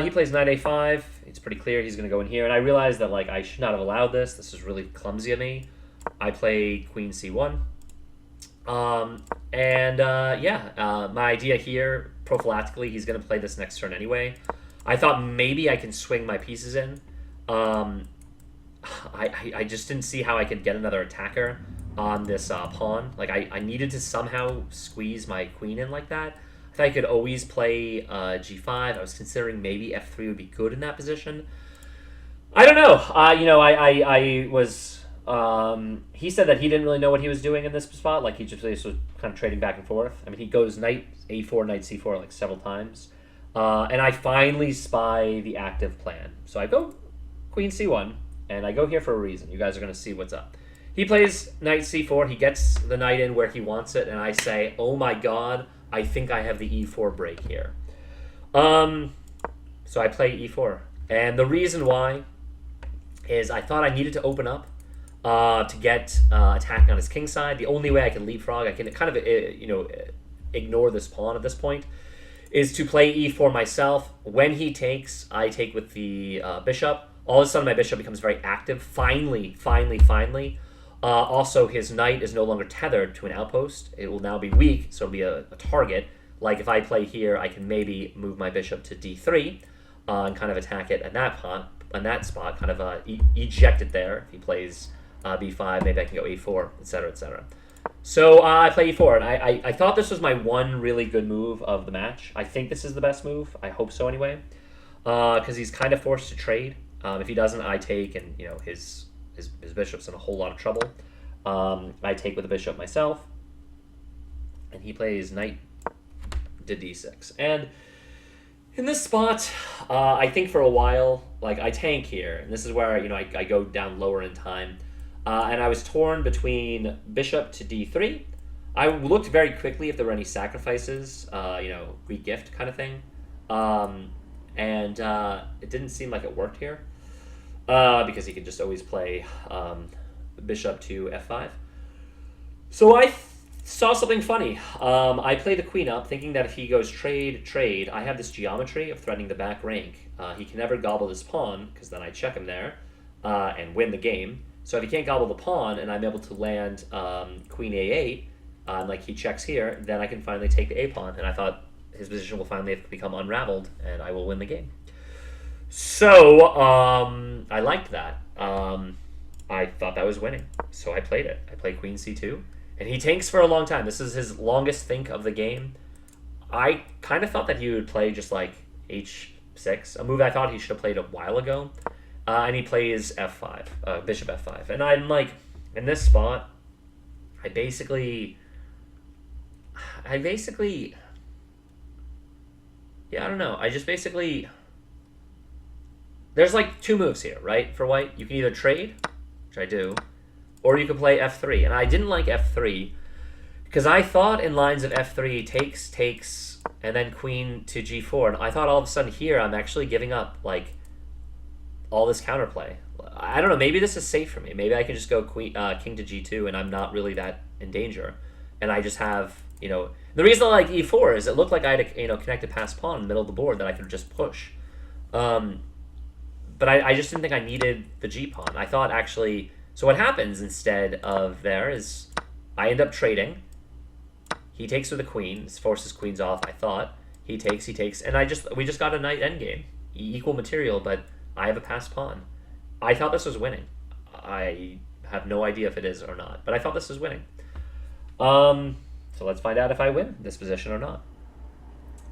He plays knight a5. It's pretty clear he's going to go in here, and I realized that I should not have allowed this. This is really clumsy of me. I play queen c1. My idea here, prophylactically, he's going to play this next turn anyway. I thought maybe I can swing my pieces in. Um, I just didn't see how I could get another attacker on this pawn. Like, I needed to somehow squeeze my queen in like that. I thought I could always play g5. I was considering maybe f3 would be good in that position. I don't know. I was. He said that he didn't really know what he was doing in this spot. Like, he just was kind of trading back and forth. I mean, he goes knight a4, knight c4 like several times. And I finally spy the active plan. So I go queen c1, and I go here for a reason. You guys are going to see what's up. He plays knight c4. He gets the knight in where he wants it, and I say, oh my god, I think I have the e4 break here. So I play e4. And the reason why is I thought I needed to open up to get attack on his king side. The only way I can leapfrog, I can kind of ignore this pawn at this point, is to play e4 myself. When he takes, I take with the bishop. All of a sudden, my bishop becomes very active. Finally. Also, his knight is no longer tethered to an outpost. It will now be weak, so it'll be a target. Like, if I play here, I can maybe move my bishop to d3 and kind of attack it at that spot, kind of eject it there. If he plays b5, maybe I can go e4, etc., etc. So I play e4, and I thought this was my one really good move of the match. I think this is the best move. I hope so anyway, because he's kind of forced to trade. If he doesn't, I take, and his bishop's in a whole lot of trouble. I take with the bishop myself, and he plays knight to d6. And in this spot, I think for a while, like, I tank here, and this is where I go down lower in time. And I was torn between bishop to d3. I looked very quickly if there were any sacrifices, Greek gift kind of thing. And it didn't seem like it worked here because he could just always play bishop to f5. So I saw something funny. I play the queen up, thinking that if he goes trade, I have this geometry of threatening the back rank. He can never gobble this pawn, because then I check him there and win the game. So if he can't gobble the pawn, and I'm able to land queen a8, like he checks here, then I can finally take the a-pawn, and I thought his position will finally become unraveled, and I will win the game. So I liked that. I thought that was winning, so I played it. I played queen c2, and he tanks for a long time. This is his longest think of the game. I kind of thought that he would play just like h6, a move I thought he should have played a while ago. And he plays f5, bishop f5. And I'm like, in this spot, I basically, yeah, I don't know. I just basically, there's like two moves here, right? For white, you can either trade, which I do, or you can play f3. And I didn't like f3 because I thought in lines of f3, takes, and then queen to g4. And I thought all of a sudden here, I'm actually giving up, like, all this counterplay. I don't know, maybe this is safe for me. Maybe I can just go king to g2 and I'm not really that in danger. And I just have, the reason I like e4 is it looked like I had a, connected pass pawn in the middle of the board that I could just push. But I just didn't think I needed the g pawn. I thought actually, so what happens instead of there is I end up trading. He takes with the queen, forces queens off, I thought. He takes, and we just got a knight endgame. Equal material, but I have a passed pawn. I thought this was winning. I have no idea if it is or not, but I thought this was winning. So let's find out if I win this position or not.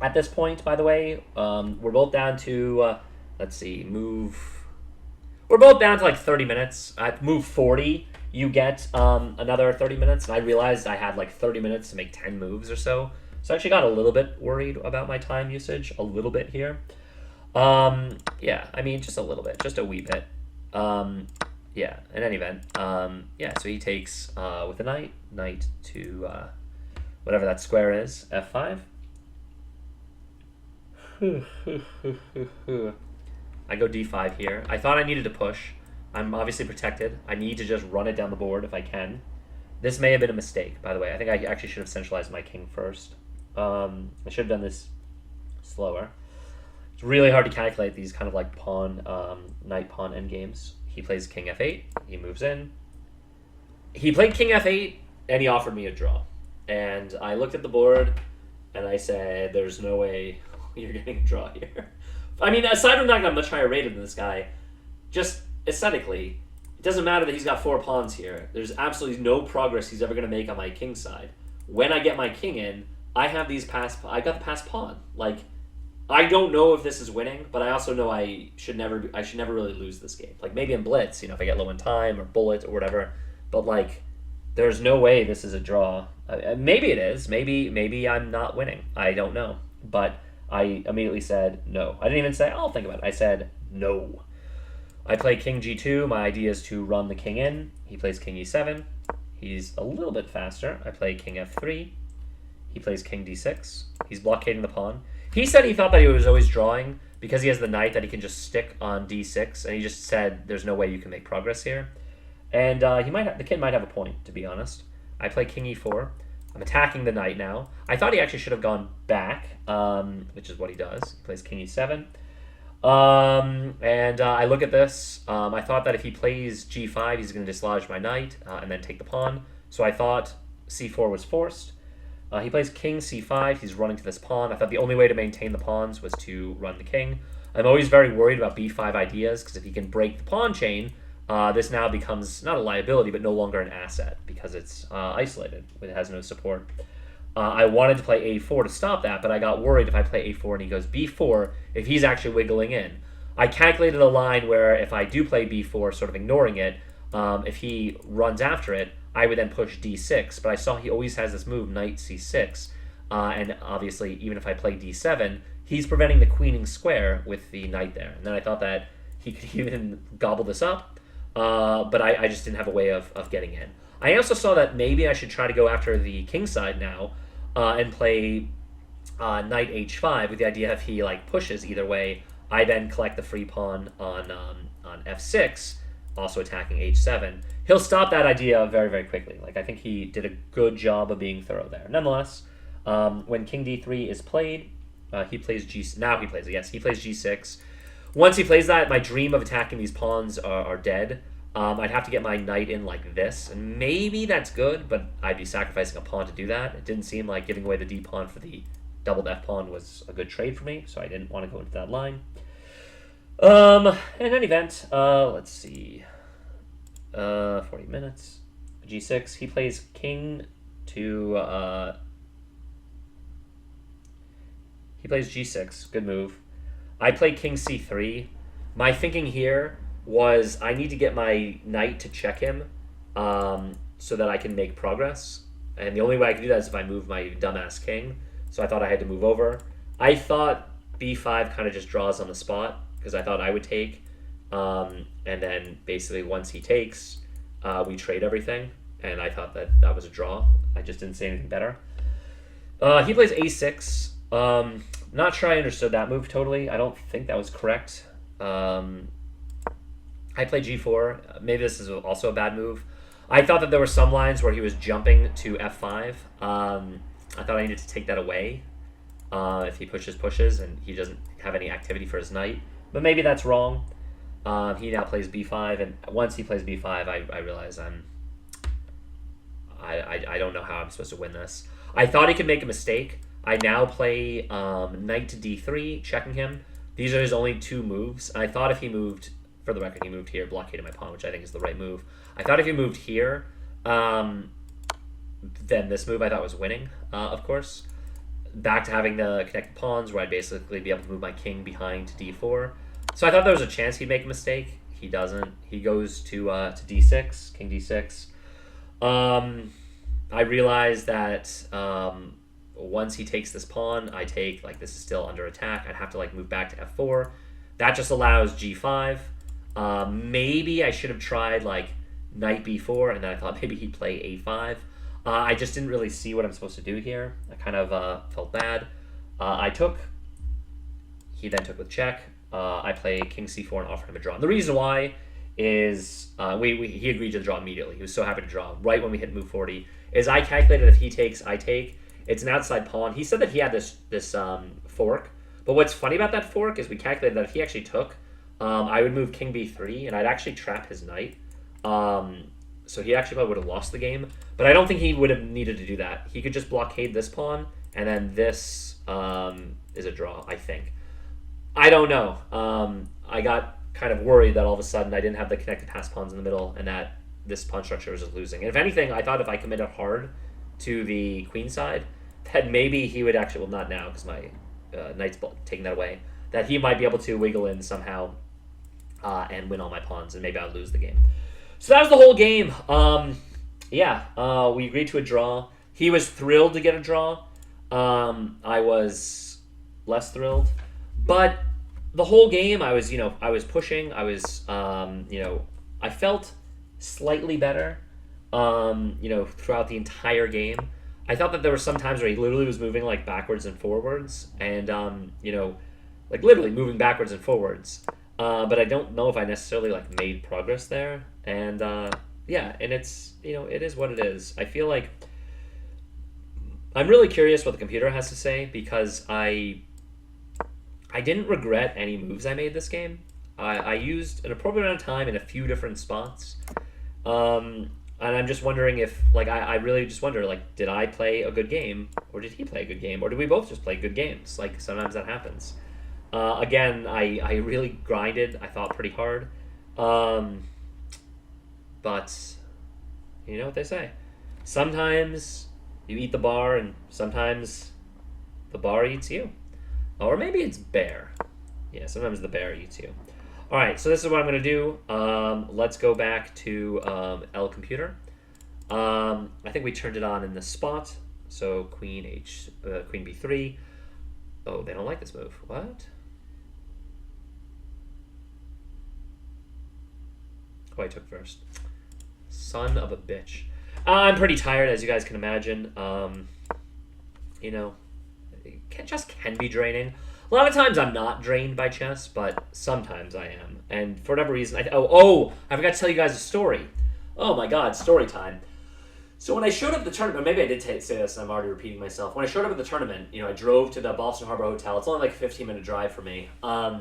At this point, by the way, we're both down to, let's see, we're both down to like 30 minutes. At move 40, you get another 30 minutes, and I realized I had like 30 minutes to make 10 moves or so. So I actually got a little bit worried about my time usage, a little bit here. Yeah, I mean, just a little bit, just a wee bit. Yeah, in any event, yeah, so he takes, with the knight to, whatever that square is, f5. I go d5 here. I thought I needed to push. I'm obviously protected. I need to just run it down the board if I can. This may have been a mistake, by the way. I think I actually should have centralized my king first. I should have done this slower. It's really hard to calculate these kind of like knight pawn endgames. He plays king f8. He moves in. He played king f8, and he offered me a draw. And I looked at the board, and I said, "There's no way you're getting a draw here." I mean, aside from that, I'm much higher rated than this guy. Just aesthetically, it doesn't matter that he's got 4 pawns here. There's absolutely no progress he's ever going to make on my king side. When I get my king in, I have these I got the passed pawn. Like, I don't know if this is winning, but I also know I should never really lose this game. Like, maybe in blitz, if I get low in time or bullet or whatever. But like, there's no way this is a draw. Maybe it is. Maybe I'm not winning. I don't know. But I immediately said no. I didn't even say I'll think about it. I said no. I play king g2. My idea is to run the king in. He plays king e7. He's a little bit faster. I play king f3. He plays king d6. He's blockading the pawn. He said he thought that he was always drawing because he has the knight that he can just stick on d6, and he just said there's no way you can make progress here. And the kid might have a point, to be honest. I play king e4. I'm attacking the knight now. I thought he actually should have gone back, which is what he does. He plays king e7. I look at this. I thought that if he plays g5, he's going to dislodge my knight and then take the pawn. So I thought c4 was forced. He plays king c5. He's running to this pawn. I thought the only way to maintain the pawns was to run the king. I'm always very worried about b5 ideas because if he can break the pawn chain, this now becomes not a liability but no longer an asset because it's isolated. It has no support. I wanted to play a4 to stop that, but I got worried if I play a4 and he goes b4, if he's actually wiggling in. I calculated a line where if I do play b4, sort of ignoring it, if he runs after it, I would then push d6, but I saw he always has this move, knight c6, and obviously even if I play d7, he's preventing the queening square with the knight there. And then I thought that he could even gobble this up, but I just didn't have a way of getting in. I also saw that maybe I should try to go after the king side now and play knight h5 with the idea if he pushes either way, I then collect the free pawn on f6, also attacking h7. He'll stop that idea very, very quickly. I think he did a good job of being thorough there. Nonetheless, when king d3 is played, he plays he plays g6. Once he plays that, my dream of attacking these pawns are dead. I'd have to get my knight in like this, and maybe that's good, but I'd be sacrificing a pawn to do that. It didn't seem like giving away the d pawn for the doubled f pawn was a good trade for me, so I didn't want to go into that line. In any event, let's see. 40 minutes. g6. He plays king to... he plays g6. Good move. I play king c3. My thinking here was I need to get my knight to check him so that I can make progress. And the only way I can do that is if I move my dumbass king. So I thought I had to move over. I thought b5 kind of just draws on the spot because I thought I would take. And then basically once he takes, we trade everything. And I thought that was a draw. I just didn't say anything better. He plays a6. Not sure I understood that move totally. I don't think that was correct. I play g4. Maybe this is also a bad move. I thought that there were some lines where he was jumping to f5. I thought I needed to take that away if he pushes, and he doesn't have any activity for his knight. But maybe that's wrong. He now plays b5, and once he plays b5, I realize I don't know how I'm supposed to win this. I thought he could make a mistake. I now play knight to d3, checking him. These are his only two moves. And I thought if he moved, for the record, he moved here, blockading my pawn, which I think is the right move. I thought if he moved here, then this move I thought was winning, of course. Back to having the connected pawns, where I'd basically be able to move my king behind to d4. So I thought there was a chance he'd make a mistake. He doesn't. He goes to d6, king d6. I realized that once he takes this pawn, I take, this is still under attack. I'd have to, move back to f4. That just allows g5. Maybe I should have tried, knight b4, and then I thought maybe he'd play a5. I just didn't really see what I'm supposed to do here. I kind of felt bad. I took. He then took with check. I play king c4 and offer him a draw. And the reason why is he agreed to the draw immediately. He was so happy to draw right when we hit move 40. Is I calculated if he takes, I take. It's an outside pawn. He said that he had this fork. But what's funny about that fork is we calculated that if he actually took, I would move king b3, and I'd actually trap his knight. So he actually probably would have lost the game. But I don't think he would have needed to do that. He could just blockade this pawn, and then this is a draw, I think. I don't know. I got kind of worried that all of a sudden I didn't have the connected pass pawns in the middle and that this pawn structure was just losing. And if anything, I thought if I committed hard to the queen side, that maybe he would actually, well, not now because my knight's taking that away, that he might be able to wiggle in somehow and win all my pawns, and maybe I'd lose the game. So that was the whole game. We agreed to a draw. He was thrilled to get a draw. I was less thrilled. But the whole game, I was pushing. I was, I felt slightly better, throughout the entire game. I thought that there were some times where he literally was moving like backwards and forwards, and like literally moving backwards and forwards. But I don't know if I necessarily like made progress there. And and it's it is what it is. I feel like I'm really curious what the computer has to say because I didn't regret any moves I made this game. I used an appropriate amount of time in a few different spots. And I'm just wondering if, like, I really just wonder, like, did I play a good game? Or did he play a good game? Or did we both just play good games? Like, sometimes that happens. Again, I really grinded. I thought pretty hard. But, you know what they say. Sometimes you eat the bar, and sometimes the bar eats you. Or maybe it's bear. Yeah, sometimes the bear eats you. All right, so this is what I'm going to do. Let's go back to L computer. I think we turned it on in the spot. So queen b3. Oh, they don't like this move. What? Oh, I took first. Son of a bitch. I'm pretty tired, as you guys can imagine. Chess can be draining. A lot of times I'm not drained by chess, but sometimes I am. And for whatever reason, I forgot to tell you guys a story. Oh my god, story time. So when I showed up at the tournament, maybe I did say this and I'm already repeating myself. When I showed up at the tournament, I drove to the Boston Harbor Hotel. It's only like a 15-minute drive for me. I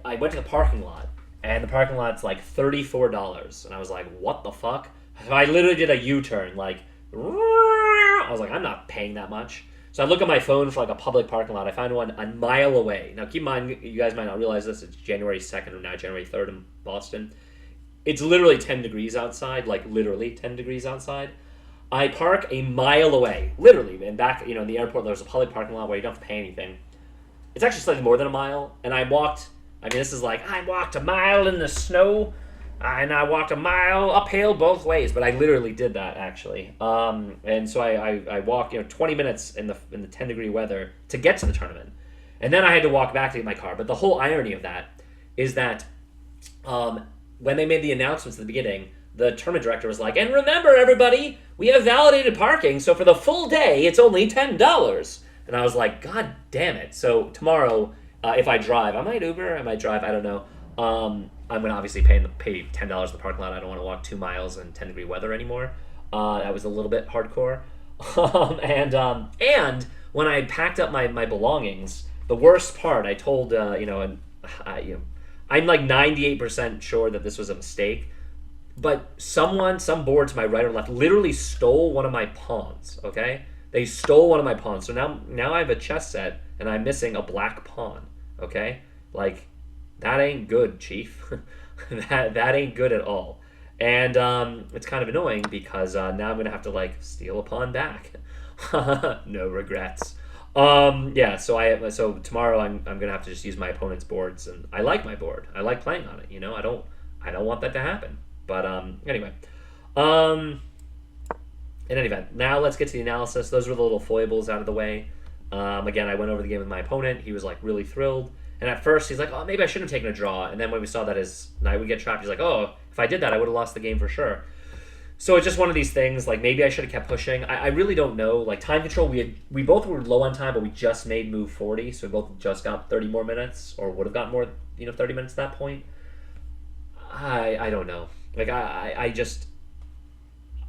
went to the parking lot, and the parking lot's like $34. And I was like, what the fuck? So I literally did a U-turn, like, I was like, I'm not paying that much. So I look at my phone for like a public parking lot. I found one a mile away. Now keep in mind, you guys might not realize this. It's January 2nd or now January 3rd in Boston. It's literally 10 degrees outside, like literally 10 degrees outside. I park a mile away, literally. And back, in the airport, there's a public parking lot where you don't have to pay anything. It's actually slightly more than a mile. And I walked a mile in the snow. And I walked a mile uphill both ways, but I literally did that actually. And so I walked 20 minutes in the 10-degree weather to get to the tournament, and then I had to walk back to get my car. But the whole irony of that is that when they made the announcements at the beginning, the tournament director was like, "And remember, everybody, we have validated parking, so for the full day, it's only $10." And I was like, "God damn it!" So tomorrow, if I drive, I might Uber, I might drive, I don't know. I'm going to obviously pay $10 in the parking lot. I don't want to walk 2 miles in 10-degree weather anymore. That was a little bit hardcore. And when I packed up my belongings, the worst part, I told, I'm like 98% sure that this was a mistake, but some board to my right or left literally stole one of my pawns, okay? They stole one of my pawns. So now I have a chess set, and I'm missing a black pawn, okay? Like, that ain't good, Chief. that ain't good at all. And it's kind of annoying because now I'm going to have to, like, steal a pawn back. No regrets. So tomorrow I'm going to have to just use my opponent's boards, and I like my board. I like playing on it, I don't want that to happen. But anyway. In any event, now let's get to the analysis. Those were the little foibles out of the way. Again, I went over the game with my opponent. He was, like, really thrilled. And at first, he's like, oh, maybe I shouldn't have taken a draw. And then when we saw that his knight would get trapped, he's like, oh, if I did that, I would have lost the game for sure. So it's just one of these things, like, maybe I should have kept pushing. I really don't know. Like, time control, we both were low on time, but we just made move 40, so we both just got 30 more minutes, or would have gotten more, 30 minutes at that point. I don't know. Like, I just...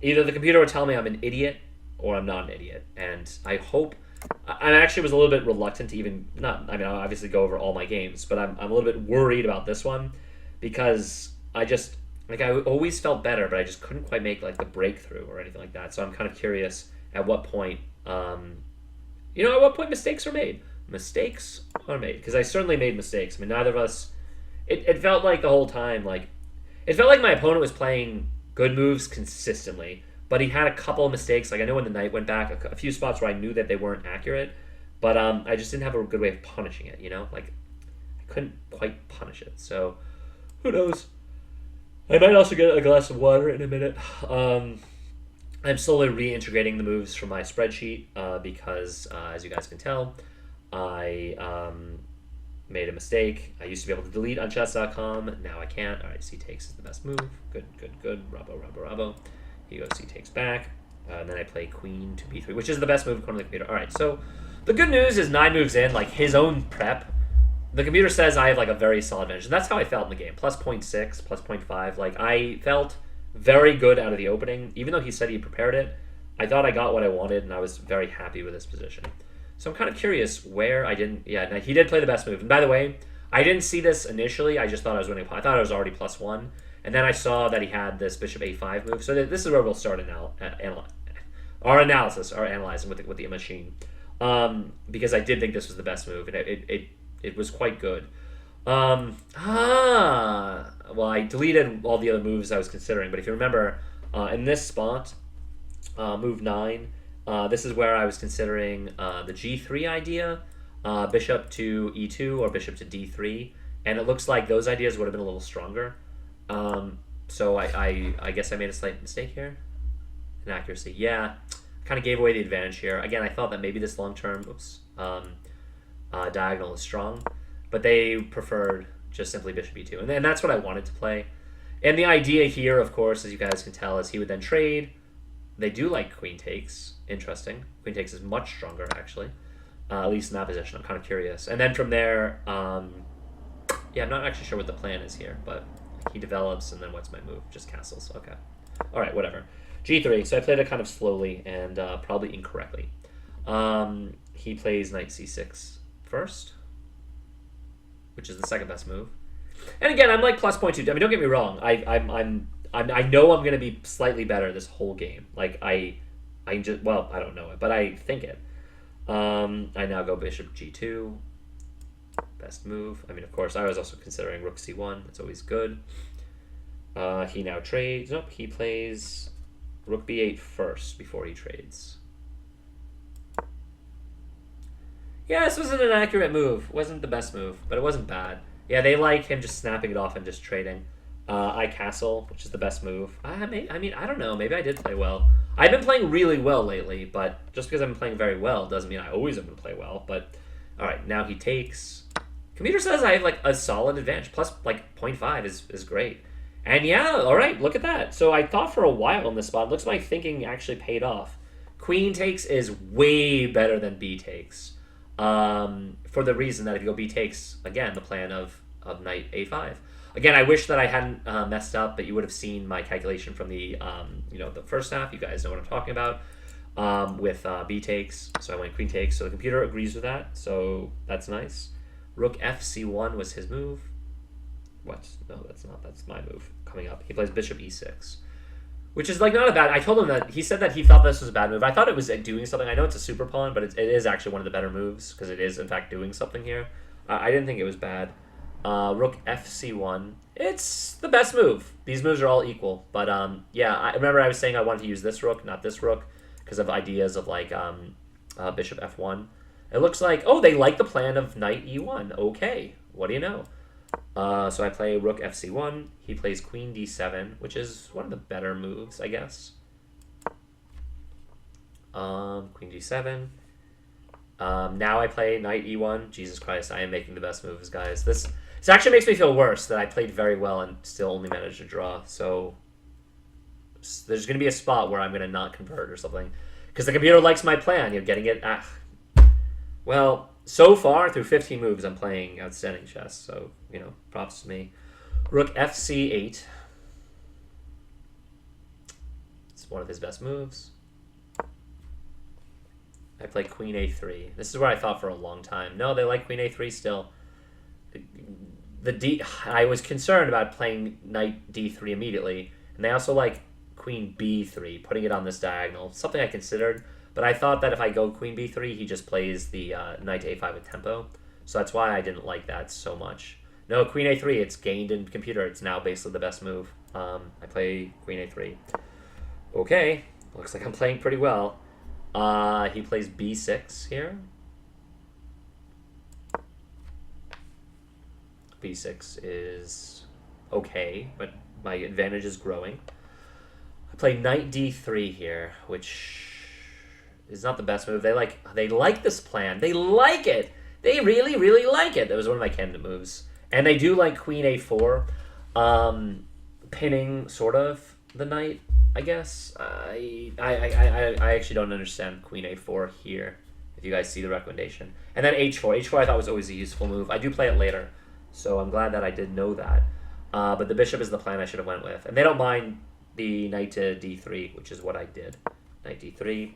Either the computer would tell me I'm an idiot, or I'm not an idiot. And I hope... I actually was a little bit reluctant to even I'll obviously go over all my games, but I'm a little bit worried about this one because I always felt better, but I just couldn't quite make like the breakthrough or anything like that. So I'm kind of curious at what point, mistakes are made. Mistakes Or made, because I certainly made mistakes. I mean, neither of us. It felt like the whole time, like it felt like my opponent was playing good moves consistently, but he had a couple of mistakes. Like I know when the knight went back, a few spots where I knew that they weren't accurate, but I just didn't have a good way of punishing it. You know, like I couldn't quite punish it. So who knows? I might also get a glass of water in a minute. I'm slowly reintegrating the moves from my spreadsheet because, as you guys can tell, I made a mistake. I used to be able to delete on chess.com. Now I can't. All right, c takes is the best move. Good, good, good. Bravo, bravo, bravo. Here you go, c takes back. And then I play queen to b3, which is the best move according to the computer. All right, so the good news is 9 moves in, like his own prep, the computer says I have like a very solid advantage. And that's how I felt in the game. Plus 0.6, plus 0.5. Like I felt very good out of the opening. Even though he said he prepared it, I thought I got what I wanted, and I was very happy with this position. So I'm kind of curious where I didn't... Yeah, no, he did play the best move. And by the way, I didn't see this initially. I just thought I was winning. I thought I was already +1. And then I saw that he had this bishop a5 move. So this is where we'll start our analysis, our analyzing with the machine. Because I did think this was the best move, and it was quite good. Well, I deleted all the other moves I was considering, but if you remember, in this spot, move 9, this is where I was considering the g3 idea, bishop to e2 or bishop to d3, and it looks like those ideas would have been a little stronger. So I guess I made a slight mistake here. Inaccuracy, yeah. Kind of gave away the advantage here. Again, I thought that maybe this long-term, diagonal is strong, but they preferred just simply bishop e2, and that's what I wanted to play. And the idea here, of course, as you guys can tell, is he would then trade. They do like queen takes. Interesting. Queen takes is much stronger, actually, at least in that position. I'm kind of curious. And then from there, yeah, I'm not actually sure what the plan is here, but he develops, and then what's my move? Just castles. Okay. All right, whatever. G3. So I played it kind of slowly and probably incorrectly. He plays knight c6 first, which is the second best move. And again, I'm like plus 0.2. I mean, don't get me wrong. I know I'm gonna be slightly better this whole game. Like I just, well, I don't know it, but I think it. I now go bishop g2. Best move. I mean, of course, I was also considering rook c1. That's always good. He now trades. Nope, he plays rook b8 first before he trades. Yeah, this wasn't an accurate move. It wasn't the best move, but it wasn't bad. Yeah, they like him just snapping it off and just trading. I castle, which is the best move. I mean, I don't know. Maybe I did play well. I've been playing really well lately, but just because I've been playing very well doesn't mean I always am going to play well. But, all right, now he takes. Computer says I have, like, a solid advantage. Plus, like, 0.5 is great. And, yeah, all right, look at that. So I thought for a while in this spot. Looks like my thinking actually paid off. Queen takes is way better than b takes. For the reason that if you go b takes, again, the plan of knight a5. Again, I wish that I hadn't messed up, but you would have seen my calculation from the the first half. You guys know what I'm talking about with b takes. So I went queen takes. So the computer agrees with that. So that's nice. Rook fc1 was his move. What? No, that's not. That's my move coming up. He plays bishop e6, which is like not a bad. I told him that he said that he thought this was a bad move. I thought it was doing something. I know it's a super pawn, but it is actually one of the better moves because it is in fact doing something here. I didn't think it was bad. Rook fc1. It's the best move. These moves are all equal. But yeah, I remember I was saying I wanted to use this rook, not this rook, because of ideas of like bishop f1. It looks like, oh, they like the plan of knight e1. Okay, what do you know? So I play rook fc1. He plays queen d7, which is one of the better moves, I guess. Queen d7. Now I play knight e1. Jesus Christ, I am making the best moves, guys. This actually makes me feel worse that I played very well and still only managed to draw. So there's going to be a spot where I'm going to not convert or something. Because the computer likes my plan, getting it. Well, so far, through 15 moves, I'm playing outstanding chess. So, props to me. Rook fc8. It's one of his best moves. I play queen a3. This is where I thought for a long time. No, they like queen a3 still. I was concerned about playing knight d3 immediately, and they also like queen b3, putting it on this diagonal. Something I considered, but I thought that if I go queen b3, he just plays the knight a5 with tempo. So that's why I didn't like that so much. No, queen a3, it's gained in computer. It's now basically the best move. I play queen a3. Okay, looks like I'm playing pretty well. He plays b6 here. b6 is okay, but my advantage is growing. I play knight d3 here, which is not the best move. They like this plan. They like it. They really, really like it. That was one of my candidate moves. And they do like queen a4, pinning sort of the knight, I guess. I actually don't understand queen a4 here, if you guys see the recommendation. And then h4. h4 I thought was always a useful move. I do play it later, so I'm glad that I did know that. But the bishop is the plan I should have went with. And they don't mind the knight to d3, which is what I did. Knight d3.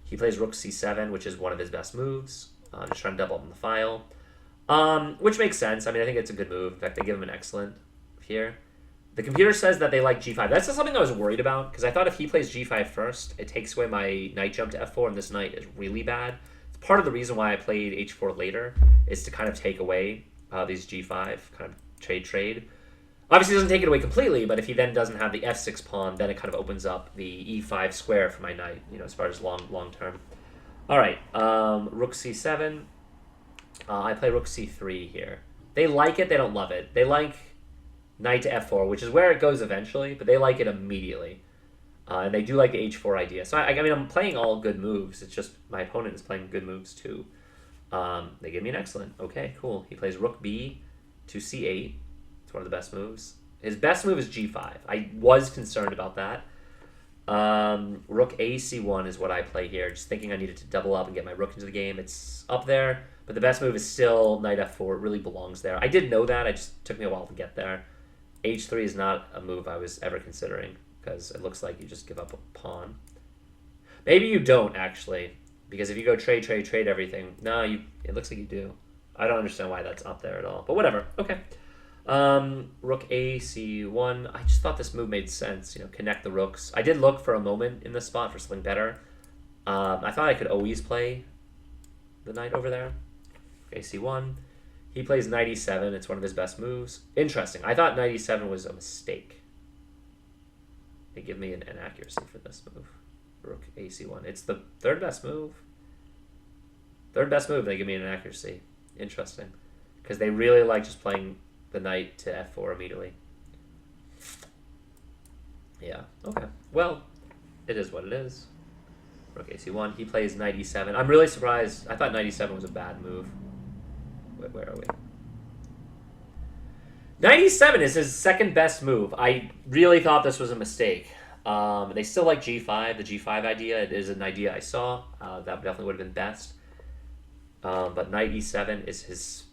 He plays rook c7, which is one of his best moves. Just trying to double up on the file. Which makes sense. I mean, I think it's a good move. In fact, they give him an excellent here. The computer says that they like g5. That's just something I was worried about, because I thought if he plays g5 first, it takes away my knight jump to f4, and this knight is really bad. It's part of the reason why I played h4 later, is to kind of take away these g5, kind of trade. Obviously, it doesn't take it away completely, but if he then doesn't have the f6 pawn, then it kind of opens up the e5 square for my knight, as far as long term. All right, rook c7. I play rook c3 here. They like it, they don't love it. They like knight to f4, which is where it goes eventually, but they like it immediately. And they do like the h4 idea. So, I mean, I'm playing all good moves. It's just my opponent is playing good moves, too. They give me an excellent. Okay, cool. He plays rook b to c8. It's one of the best moves. His best move is g5. I was concerned about that. Rook a c1 is what I play here. Just thinking I needed to double up and get my rook into the game. It's up there, but the best move is still knight f4. It really belongs there. I did know that. It just took me a while to get there. h3 is not a move I was ever considering, because it looks like you just give up a pawn. Maybe you don't, actually, because if you go trade everything, no, it looks like you do. I don't understand why that's up there at all, but whatever. Okay. Rook a c1. I just thought this move made sense. Connect the rooks. I did look for a moment in this spot for something better. I thought I could always play the knight over there. A c1. He plays knight e7. It's one of his best moves. Interesting. I thought knight e7 was a mistake. They give me an accuracy for this move. Rook a c1. It's the third best move. Third best move, they give me an accuracy. Interesting. Because they really like just playing the knight to f4 immediately. Yeah, okay. Well, it is what it is. Rook a c1. He plays knight e7. I'm really surprised. I thought knight e7 was a bad move. Wait, where are we? Knight e7 is his second best move. I really thought this was a mistake. They still like g5. The g5 idea, it is an idea I saw. That definitely would have been best. But knight e7 is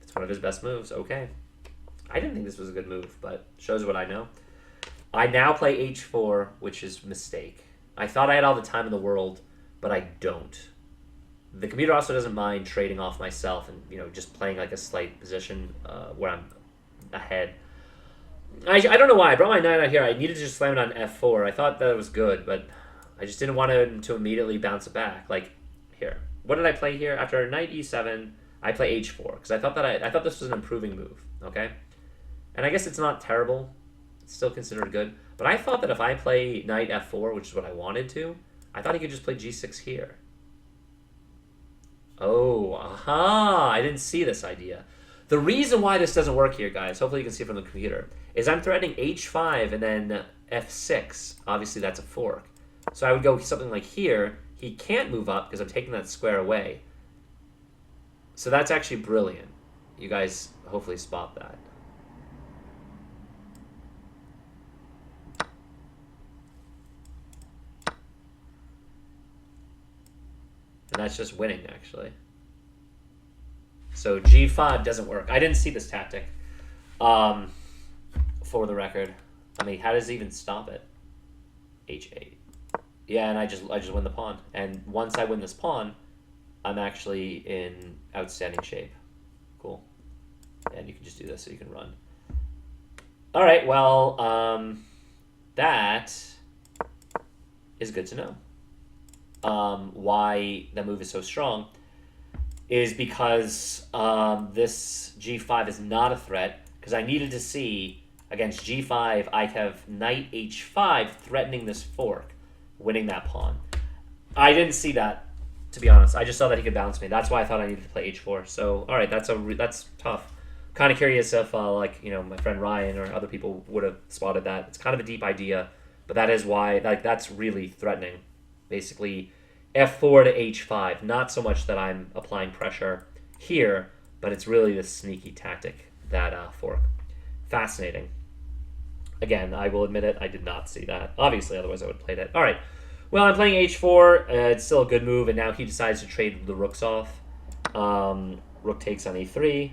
it's one of his best moves. Okay. I didn't think this was a good move, but shows what I know. I now play h4, which is a mistake. I thought I had all the time in the world, but I don't. The computer also doesn't mind trading off myself and just playing like a slight position where I'm ahead. I don't know why I brought my knight out here. I needed to just slam it on f4. I thought that it was good, but I just didn't want him to immediately bounce it back. Like here, what did I play here after knight e7? I play h4 because I thought this was an improving move. Okay, and I guess it's not terrible. It's still considered good, but I thought that if I play knight f4, which is what I wanted to, I thought he could just play g6 here. Oh, aha! I didn't see this idea. The reason why this doesn't work here, guys, hopefully you can see it from the computer, is I'm threatening h5 and then f6. Obviously, that's a fork. So I would go something like here. He can't move up because I'm taking that square away. So that's actually brilliant. You guys hopefully spot that. And that's just winning, actually. So g5 doesn't work. I didn't see this tactic, for the record. I mean, how does it even stop it? h8. Yeah, and I just win the pawn. And once I win this pawn, I'm actually in outstanding shape. Cool. And you can just do this so you can run. All right, well, that is good to know. Why that move is so strong. is because this g5 is not a threat, because I needed to see against g5 I have knight h5 threatening this fork, winning that pawn. I didn't see that, to be honest. I just saw that he could bounce me. That's why I thought I needed to play h4. So, all right, that's tough. Kind of curious if, my friend Ryan or other people would have spotted that. It's kind of a deep idea, but that is why, that's really threatening. Basically, f4 to h5. Not so much that I'm applying pressure here, but it's really this sneaky tactic, that fork. Fascinating. Again, I will admit it, I did not see that. Obviously, otherwise I would have played it. All right. Well, I'm playing h4. It's still a good move, and now he decides to trade the rooks off. Rook takes on e3.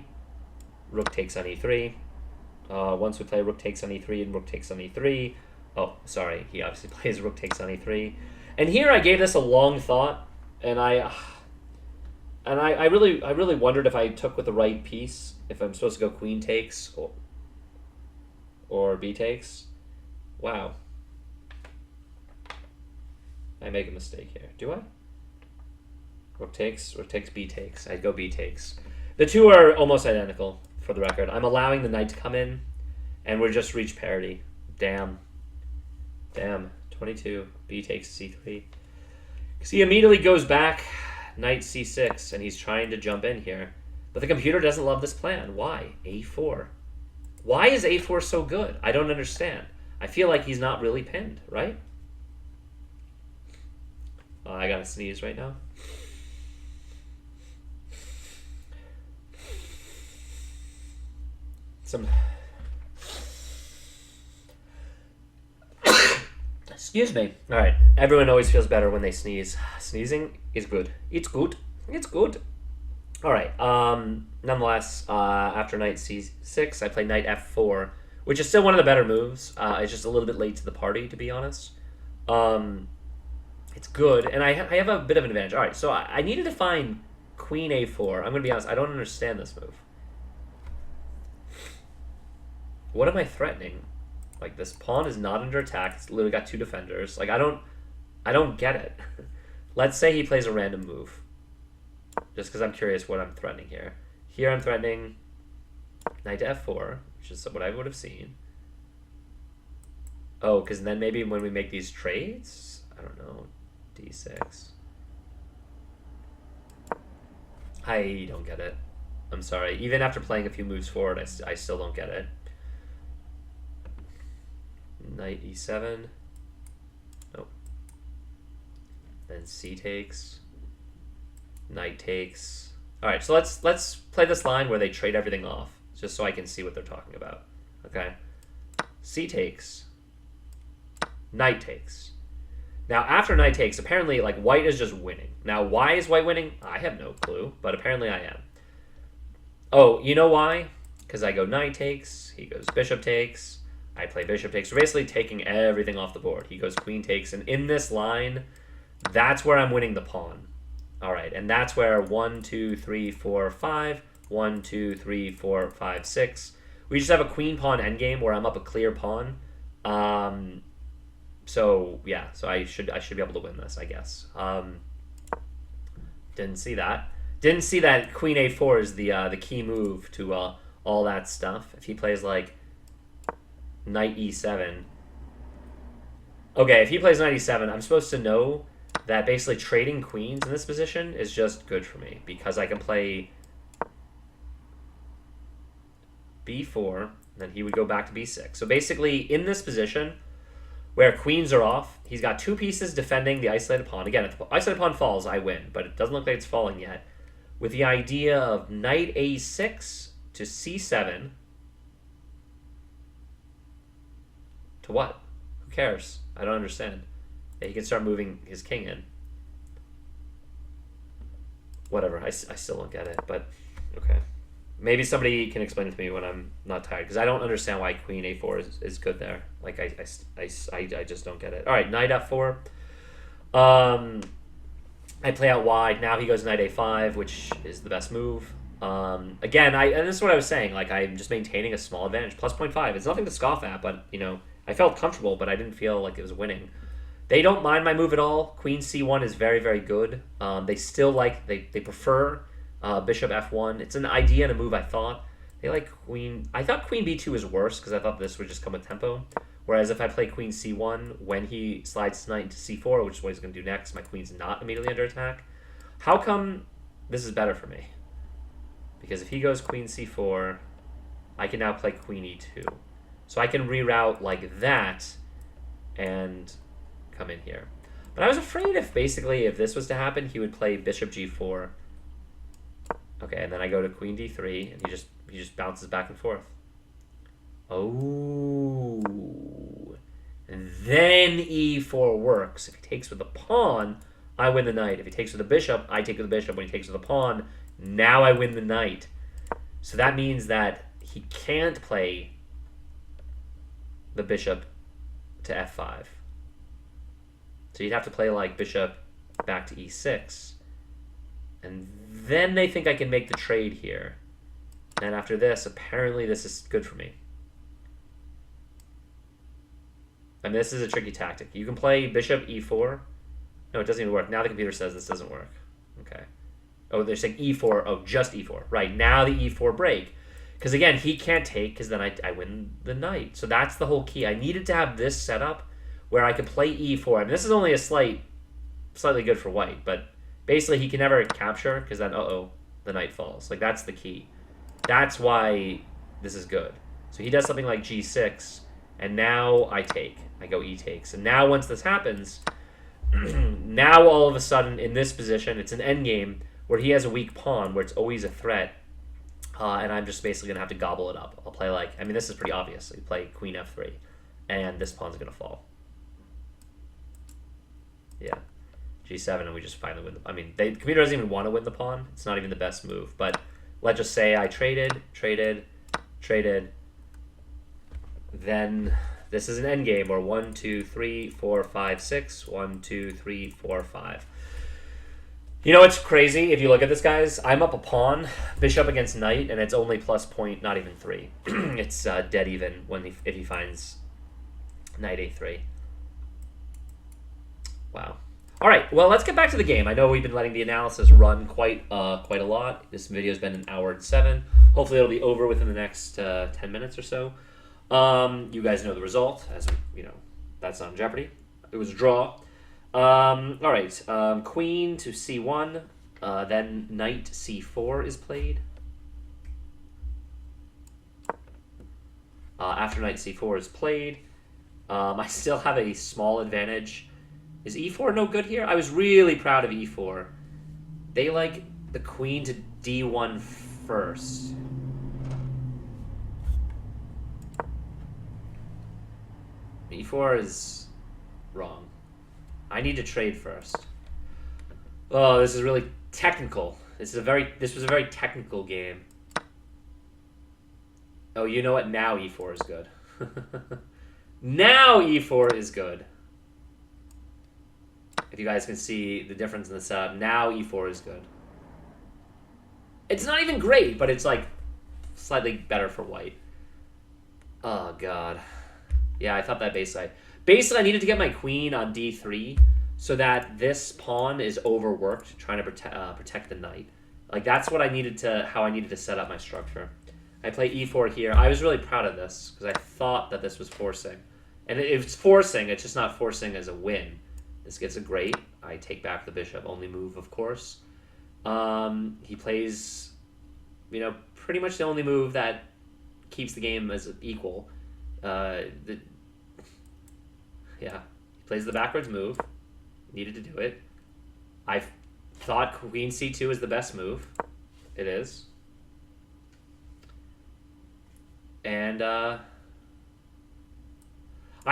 Rook takes on e3. Once we play rook takes on e3 and rook takes on e3. Oh, sorry. He obviously plays rook takes on e3. And here I gave this a long thought, and I really wondered if I took with the right piece, if I'm supposed to go queen takes or b takes. Wow. I make a mistake here. Do I? Rook takes, b takes. I'd go b takes. The two are almost identical, for the record. I'm allowing the knight to come in, and we're just reached parity. Damn. 22. B takes c3. Because he immediately goes back, knight c6, and he's trying to jump in here. But the computer doesn't love this plan. Why? a4. Why is a4 so good? I don't understand. I feel like he's not really pinned, right? I gotta sneeze right now. Excuse me. All right. Everyone always feels better when they sneeze. Sneezing is good. It's good. It's good. All right. Nonetheless, after knight c6, I play knight f4, which is still one of the better moves. It's just a little bit late to the party, to be honest. It's good, and I have a bit of an advantage. All right, so I needed to find queen a4. I'm going to be honest. I don't understand this move. What am I threatening? Like, this pawn is not under attack. It's literally got two defenders. Like, I don't get it. Let's say he plays a random move. Just because I'm curious what I'm threatening here. Here I'm threatening knight to f4, which is what I would have seen. Oh, because then maybe when we make these trades, I don't know, d6. I don't get it. I'm sorry. Even after playing a few moves forward, I still don't get it. Knight e7. Nope. Then c takes. Knight takes. All right, so let's play this line where they trade everything off, just so I can see what they're talking about. Okay. C takes. Knight takes. Now, after knight takes, apparently, like, white is just winning. Now, why is white winning? I have no clue, but apparently I am. Oh, you know why? Because I go knight takes, he goes bishop takes, I play bishop takes. We're basically taking everything off the board. He goes queen takes, and in this line, that's where I'm winning the pawn. All right, and that's where 1, 2, 3, 4, 5, 1, 2, 3, 4, 5, 6. We just have a queen pawn endgame where I'm up a clear pawn. So yeah, so I should be able to win this, I guess. Didn't see that. Didn't see that queen a4 is the key move to all that stuff. If he plays like knight e7. Okay, if he plays knight e7, I'm supposed to know that basically trading queens in this position is just good for me because I can play b4, and then he would go back to b6. So basically, in this position, where queens are off, he's got two pieces defending the isolated pawn. Again, if the isolated pawn falls, I win, but it doesn't look like it's falling yet. With the idea of knight a6 to c7. To what? Who cares? I don't understand. Yeah, he can start moving his king in. Whatever, I still don't get it, but okay. Maybe somebody can explain it to me when I'm not tired, because I don't understand why queen a4 is good there. Like, I just don't get it. All right, knight f4. I play out wide. Now he goes knight a5, which is the best move. Again, and this is what I was saying. Like, I'm just maintaining a small advantage. Plus 0.5. It's nothing to scoff at, but, you know, I felt comfortable, but I didn't feel like it was winning. They don't mind my move at all. Queen c1 is very, very good. They still like, they prefer Bishop f1. It's an idea and a move I thought. They like queen. I thought queen b2 was worse because I thought this would just come with tempo. Whereas if I play queen c1, when he slides his knight into c4, which is what he's going to do next, my queen's not immediately under attack. How come this is better for me? Because if he goes queen c4, I can now play queen e2. So I can reroute like that and come in here. But I was afraid if this was to happen, he would play bishop g4. Okay, and then I go to queen d3, and he just bounces back and forth. Oh. And then e4 works. If he takes with the pawn, I win the knight. If he takes with the bishop, I take with the bishop. When he takes with the pawn, now I win the knight. So that means that he can't play the bishop to f5. So you'd have to play like bishop back to e6. And then they think I can make the trade here. And after this, apparently this is good for me. And this is a tricky tactic. You can play bishop e4. No, it doesn't even work. Now the computer says this doesn't work. Okay. Oh, they're saying e4. Oh, just e4. Right, now the e4 break. Because again, he can't take because then I win the knight. So that's the whole key. I needed to have this setup where I could play e4. I mean, this is only a slightly good for white, but basically he can never capture because then, the knight falls. Like, that's the key. That's why this is good. So he does something like g6, and now I take. I go e takes. And now once this happens, now all of a sudden in this position, it's an endgame where he has a weak pawn, where it's always a threat. And I'm just basically going to have to gobble it up. I'll play this is pretty obvious. You play queen f3, and this pawn's going to fall. Yeah. g7, and we just finally win. The computer doesn't even want to win the pawn. It's not even the best move. But let's just say I traded. Then this is an endgame where 1, 2, 3, 4, 5, 6. 1, 2, 3, 4, 5. You know what's crazy? If you look at this, guys, I'm up a pawn, bishop against knight, and it's only plus point, not even 3. It's dead even if he finds knight a3. Wow. All right, well, let's get back to the game. I know we've been letting the analysis run quite a lot. This video's been 1 hour and 7. Hopefully it'll be over within the next 10 minutes or so. You guys know the result, as that's not in jeopardy. It was a draw. All right, queen to c1, then knight c4 is played. After knight c4 is played, I still have a small advantage. Is e4 no good here? I was really proud of e4. They like the queen to d1 first. e4 is wrong. I need to trade first. Oh, this is really technical. This was a very technical game. Oh, you know what? Now e4 is good. Now e4 is good. If you guys can see the difference in the setup, now e4 is good. It's not even great, but it's like slightly better for white. Oh god. Yeah, I thought that basically I needed to get my queen on d3 so that this pawn is overworked, trying to protect the knight. Like that's what how I needed to set up my structure. I play e4 here. I was really proud of this because I thought that this was forcing. And it's forcing, it's just not forcing as a win. This gets a great. I take back the bishop, only move, of course. He plays, pretty much the only move that keeps the game as equal. He plays the backwards move. Needed to do it. I thought queen c2 is the best move. It is. And I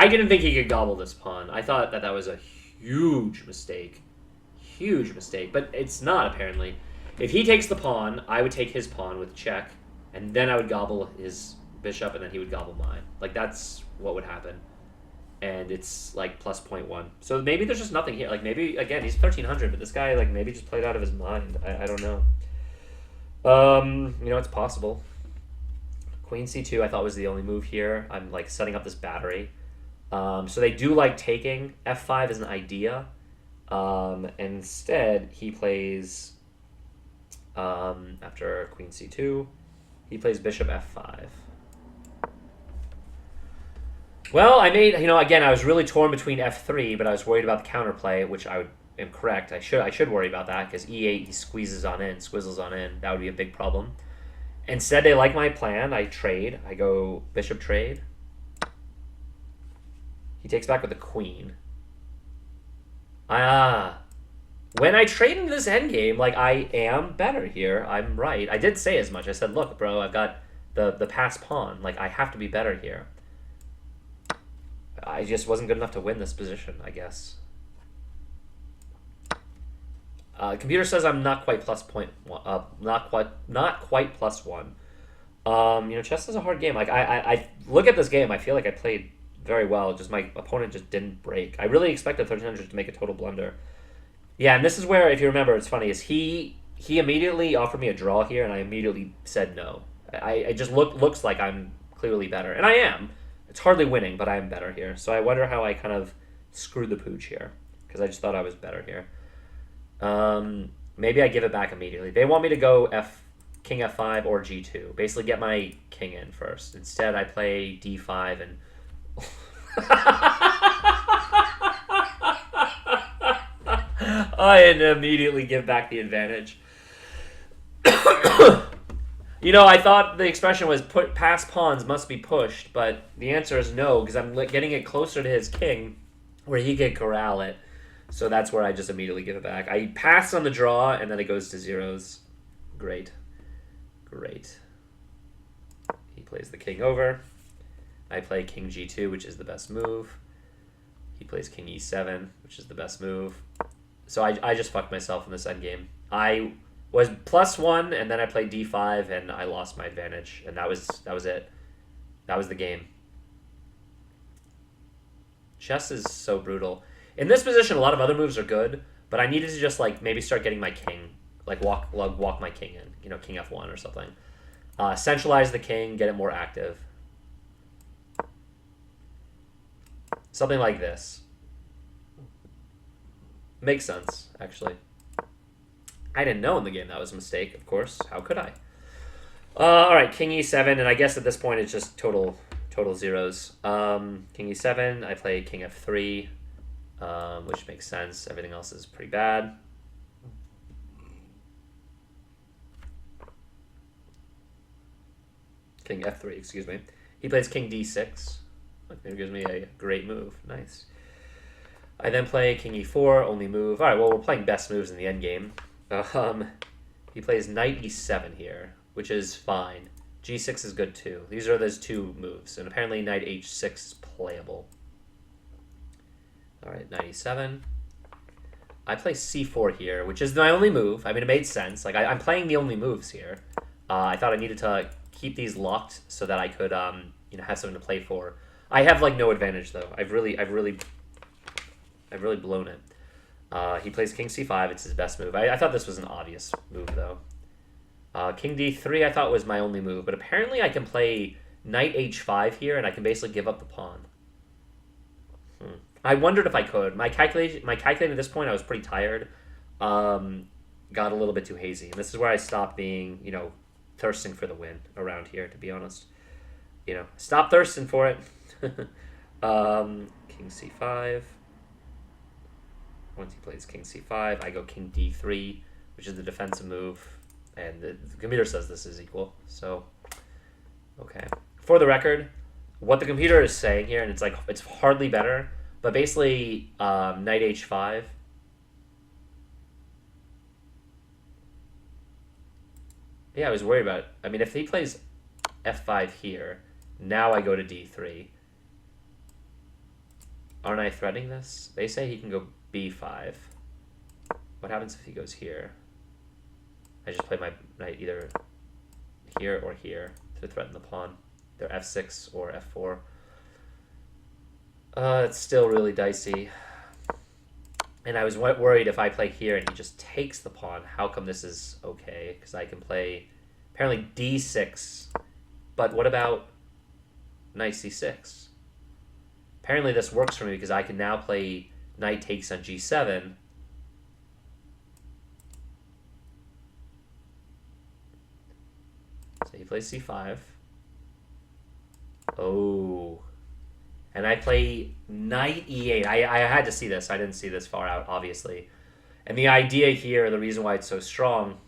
didn't think he could gobble this pawn. I thought that was a huge mistake. Huge mistake. But it's not, apparently. If he takes the pawn, I would take his pawn with check, and then I would gobble his bishop, and then he would gobble mine. Like, that's what would happen. And it's, like, plus 0.1. So maybe there's just nothing here. Like, maybe, again, he's 1,300, but this guy, like, maybe just played out of his mind. I don't know. It's possible. Queen c2 I thought was the only move here. I'm, like, setting up this battery. So they do like taking. f5 is an idea. Instead, he plays After queen c2, he plays bishop f5. Well, I made, again, I was really torn between f3, but I was worried about the counterplay, which am correct. I should worry about that, because e8, he squizzles on in. That would be a big problem. Instead, they like my plan. I trade. I go bishop trade. He takes back with the queen. When I trade into this endgame, like, I am better here. I'm right. I did say as much. I said, look, bro, I've got the passed pawn. Like, I have to be better here. I just wasn't good enough to win this position, I guess. Computer says I'm not quite plus point. Not quite plus one. Chess is a hard game. Like I look at this game, I feel like I played very well. Just my opponent just didn't break. I really expected 1300 to make a total blunder. Yeah, and this is where, if you remember, it's funny, is he immediately offered me a draw here, and I immediately said no. I just looks like I'm clearly better, and I am. It's hardly winning, but I am better here. So I wonder how I kind of screwed the pooch here, because I just thought I was better here. Maybe I give it back immediately. They want me to go king f5 or g2. Basically get my king in first. Instead, I play d5 and... I immediately give back the advantage. I thought the expression was pass pawns must be pushed, but the answer is no, because I'm getting it closer to his king where he can corral it. So that's where I just immediately give it back. I pass on the draw, and then it goes to zeros. Great. He plays the king over. I play king g2, which is the best move. He plays king e7, which is the best move. So I just fucked myself in this endgame. I was +1, and then I played d5, and I lost my advantage. And that was it. That was the game. Chess is so brutal. In this position, a lot of other moves are good, but I needed to just maybe start getting my king, walk my king in, king f1 or something. Centralize the king, get it more active. Something like this. Makes sense, actually. I didn't know in the game that was a mistake, of course. How could I? All right, king e7, and I guess at this point it's just total zeros. King e7, I play king f3. Which makes sense. Everything else is pretty bad. King f3, excuse me. He plays king d6. It gives me a great move. Nice. I then play king e4, only move. All right, well, we're playing best moves in the endgame. He plays knight e7 here, which is fine. g6 is good too. These are those two moves, and apparently knight h6 is playable. All right, knight e7. I play c4 here, which is my only move. I mean, it made sense. I'm playing the only moves here. I thought I needed to keep these locked so that I could, have something to play for. I have no advantage though. I've really blown it. He plays king c5. It's his best move. I thought this was an obvious move though. King d3 I thought was my only move, but apparently I can play knight h5 here, and I can basically give up the pawn. I wondered if I could. My calculation at this point, I was pretty tired. Got a little bit too hazy. And this is where I stopped being, thirsting for the win around here, to be honest. Stop thirsting for it. King c5. Once he plays king c5, I go king d3, which is the defensive move. And the computer says this is equal. So, okay. For the record, what the computer is saying here, and it's hardly better, but basically, knight h5. Yeah, I was worried about it. I mean, if he plays f5 here, now I go to d3. Aren't I threatening this? They say he can go b5. What happens if he goes here? I just play my knight either here or here to threaten the pawn. They're f6 or f4. It's still really dicey. And I was worried if I play here and he just takes the pawn, how come this is okay? Because I can play, apparently, d6. But what about knight c6? Apparently this works for me because I can now play knight takes on g7. So he plays c5. Oh. And I play knight e8. I had to see this. I didn't see this far out, obviously. And the idea here, the reason why it's so strong,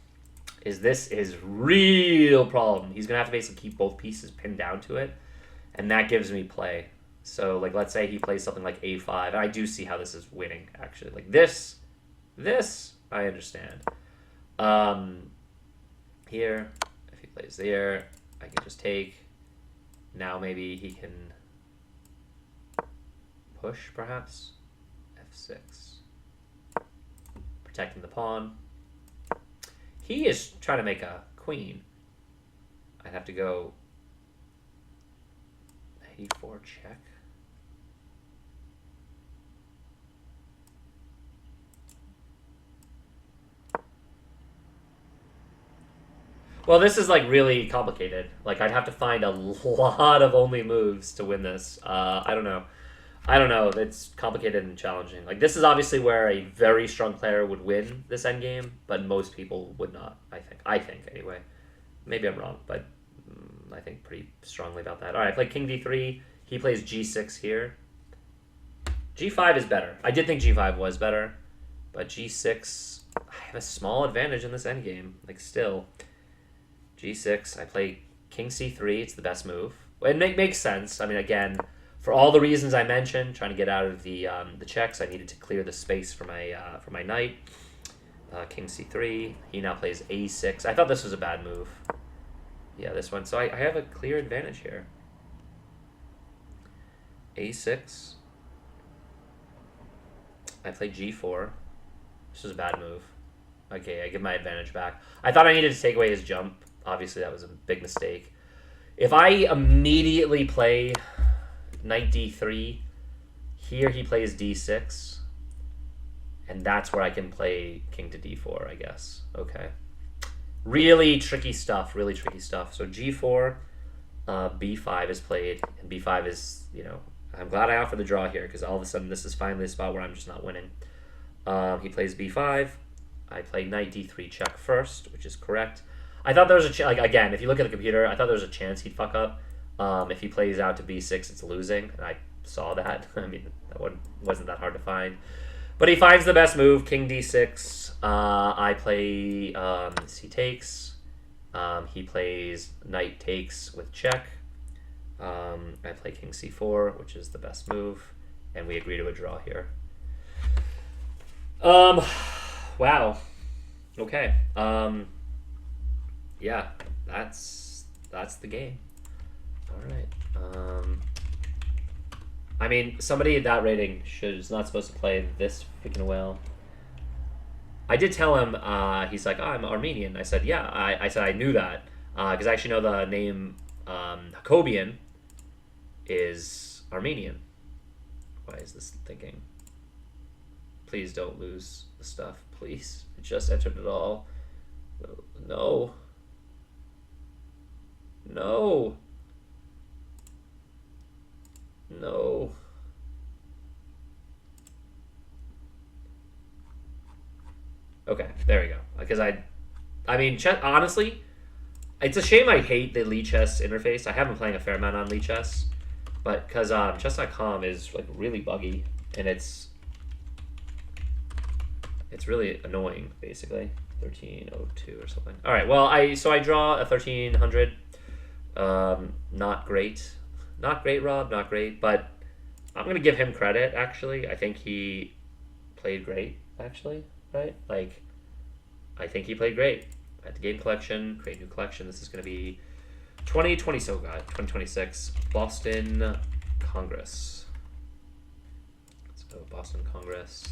is this is real problem. He's going to have to basically keep both pieces pinned down to it. And that gives me play. So, like, let's say he plays something like a5. And I do see how this is winning, actually. Like, this, I understand. Here, if he plays there, I can just take. Now maybe he can push, perhaps. f6. Protecting the pawn. He is trying to make a queen. I'd have to go a4 check. Well, this is like really complicated. Like I'd have to find a lot of only moves to win this. I don't know. It's complicated and challenging. Like this is obviously where a very strong player would win this endgame, but most people would not. I think anyway. Maybe I'm wrong, but I think pretty strongly about that. All right, I play King D3. He plays G6 here. G5 is better. I did think G5 was better, but G6, I have a small advantage in this endgame. Like still. G6, I play King C3, it's the best move. It makes sense. I mean, again, for all the reasons I mentioned, trying to get out of the checks, I needed to clear the space for my knight. King C3, he now plays A6. I thought this was a bad move. Yeah, this one. So I have a clear advantage here. A6. I play G4. This was a bad move. Okay, I give my advantage back. I thought I needed to take away his jump. Obviously, that was a big mistake. If I immediately play knight d3, here he plays d6, and that's where I can play king to d4, I guess. Okay. Really tricky stuff, So g4, b5 is played, and b5 is, I'm glad I offered the draw here, because all of a sudden this is finally a spot where I'm just not winning. He plays b5. I play knight d3 check first, which is correct. I thought there was a chance, like again, if you look at the computer, I thought there was a chance he'd fuck up. If he plays out to b6, it's losing, and I saw that. I mean, that wasn't that hard to find. But he finds the best move, king d6. I play c takes. He plays knight takes with check. I play king c4, which is the best move, and we agree to a draw here. Wow. Okay. Yeah, that's the game. All right. I mean, somebody at that rating is not supposed to play this freaking well. I did tell him. He's like, "Oh, I'm Armenian." I said, "Yeah." I said I knew that because I actually know the name Hakobyan is Armenian. Why is this thinking? Please don't lose the stuff, please. I just entered it all. No. No. No. Okay, there we go. Because I mean, honestly, it's a shame I hate the Lee Chess interface. I have been playing a fair amount on Lee Chess, but because chess.com is like really buggy, and it's really annoying, basically. 1302 or something. All right, well, I draw a 1300. Not great, Rob, not great, but I'm gonna give him credit. Actually, I think he played great. Actually, right? Like, I think he played great at the game collection. Create new collection. This is gonna be 2020. So god, 2026 Boston Congress. Let's go Boston Congress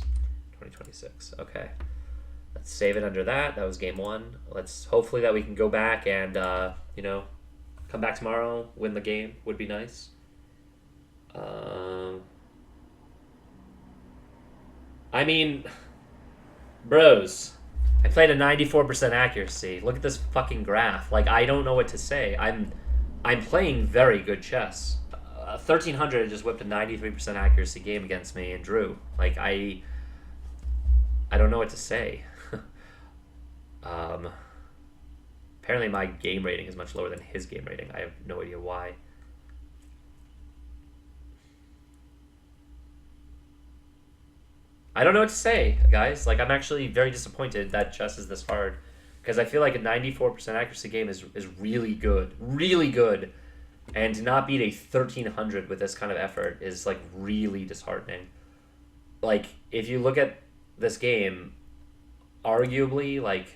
2026. Okay. Let's save it under that. That was game one. Let's hopefully that we can go back and come back tomorrow, win the game would be nice. I mean, bros, I played a 94% accuracy. Look at this fucking graph. Like, I don't know what to say. I'm playing very good chess. 1300 just whipped a 93% accuracy game against me and drew. Like, I don't know what to say. Apparently my game rating is much lower than his game rating. I have no idea why. I don't know what to say, guys. Like, I'm actually very disappointed that chess is this hard. Because I feel like a 94% accuracy game is really good. Really good. And to not beat a 1300 with this kind of effort is, like, really disheartening. Like, if you look at this game, arguably, like,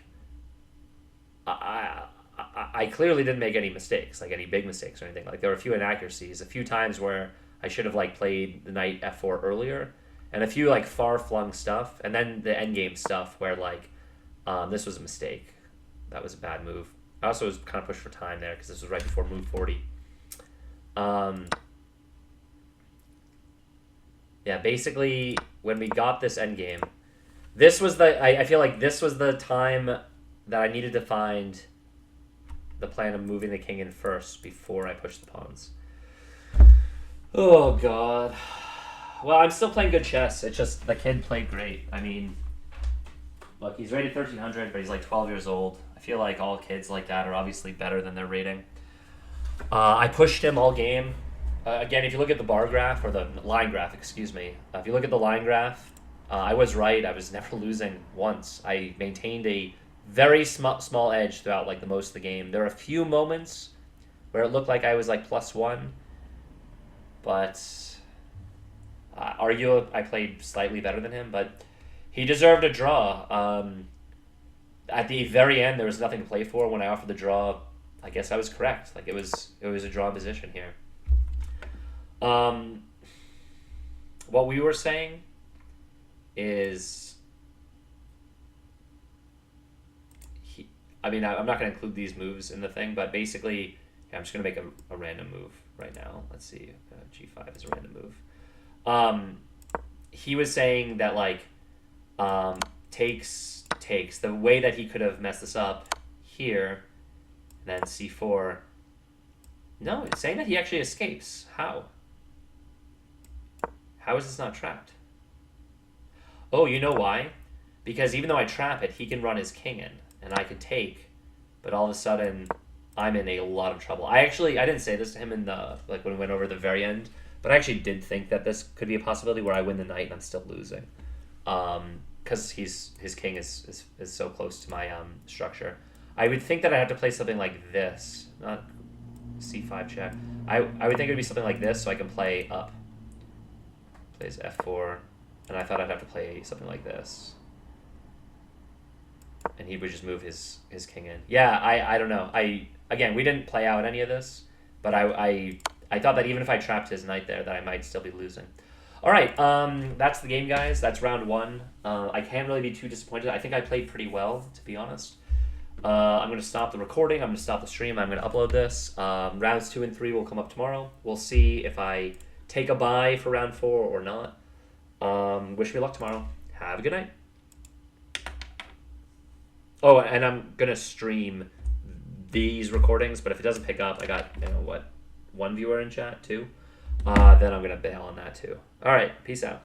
I clearly didn't make any mistakes, like any big mistakes or anything. Like, there were a few inaccuracies, a few times where I should have, like, played the knight f4 earlier, and a few, like, far-flung stuff, and then the endgame stuff where, like, this was a mistake. That was a bad move. I also was kind of pushed for time there because this was right before move 40. Yeah, basically, when we got this endgame, this was the... I feel like this was the time that I needed to find the plan of moving the king in first before I pushed the pawns. Oh, God. Well, I'm still playing good chess. It's just the kid played great. I mean, look, he's rated 1300, but he's like 12 years old. I feel like all kids like that are obviously better than their rating. I pushed him all game. Again, if you look at the bar graph, or the line graph, excuse me. If you look at the line graph, I was right. I was never losing once. I maintained a very small edge throughout like the most of the game. There were a few moments where it looked like I was like +1, but arguably I played slightly better than him, but he deserved a draw. At the very end, there was nothing to play for. When I offered the draw, I guess I was correct. Like, it was a draw position here. What we were saying is, I'm not going to include these moves in the thing, but basically, I'm just going to make a random move right now. Let's see. G5 is a random move. He was saying that, like, takes. The way that he could have messed this up here, and then c4. No, it's saying that he actually escapes. How? How is this not trapped? Oh, you know why? Because even though I trap it, he can run his king in, and I can take, but all of a sudden, I'm in a lot of trouble. I didn't say this to him in the, like, when we went over the very end, but I actually did think that this could be a possibility where I win the knight and I'm still losing. Because his king is so close to my structure. I would think that I'd have to play something like this, not c5 check. I would think it would be something like this, so I can play up. Plays f4, and I thought I'd have to play something like this, and he would just move his king in. Yeah, I don't know. Again, we didn't play out any of this, but I thought that even if I trapped his knight there, that I might still be losing. All right, that's the game, guys. That's round 1. I can't really be too disappointed. I think I played pretty well, to be honest. I'm going to stop the recording. I'm going to stop the stream. I'm going to upload this. Rounds 2 and 3 will come up tomorrow. We'll see if I take a bye for round 4 or not. Wish me luck tomorrow. Have a good night. Oh, and I'm going to stream these recordings, but if it doesn't pick up, I got, one viewer in chat, too. Then I'm going to bail on that, too. All right, peace out.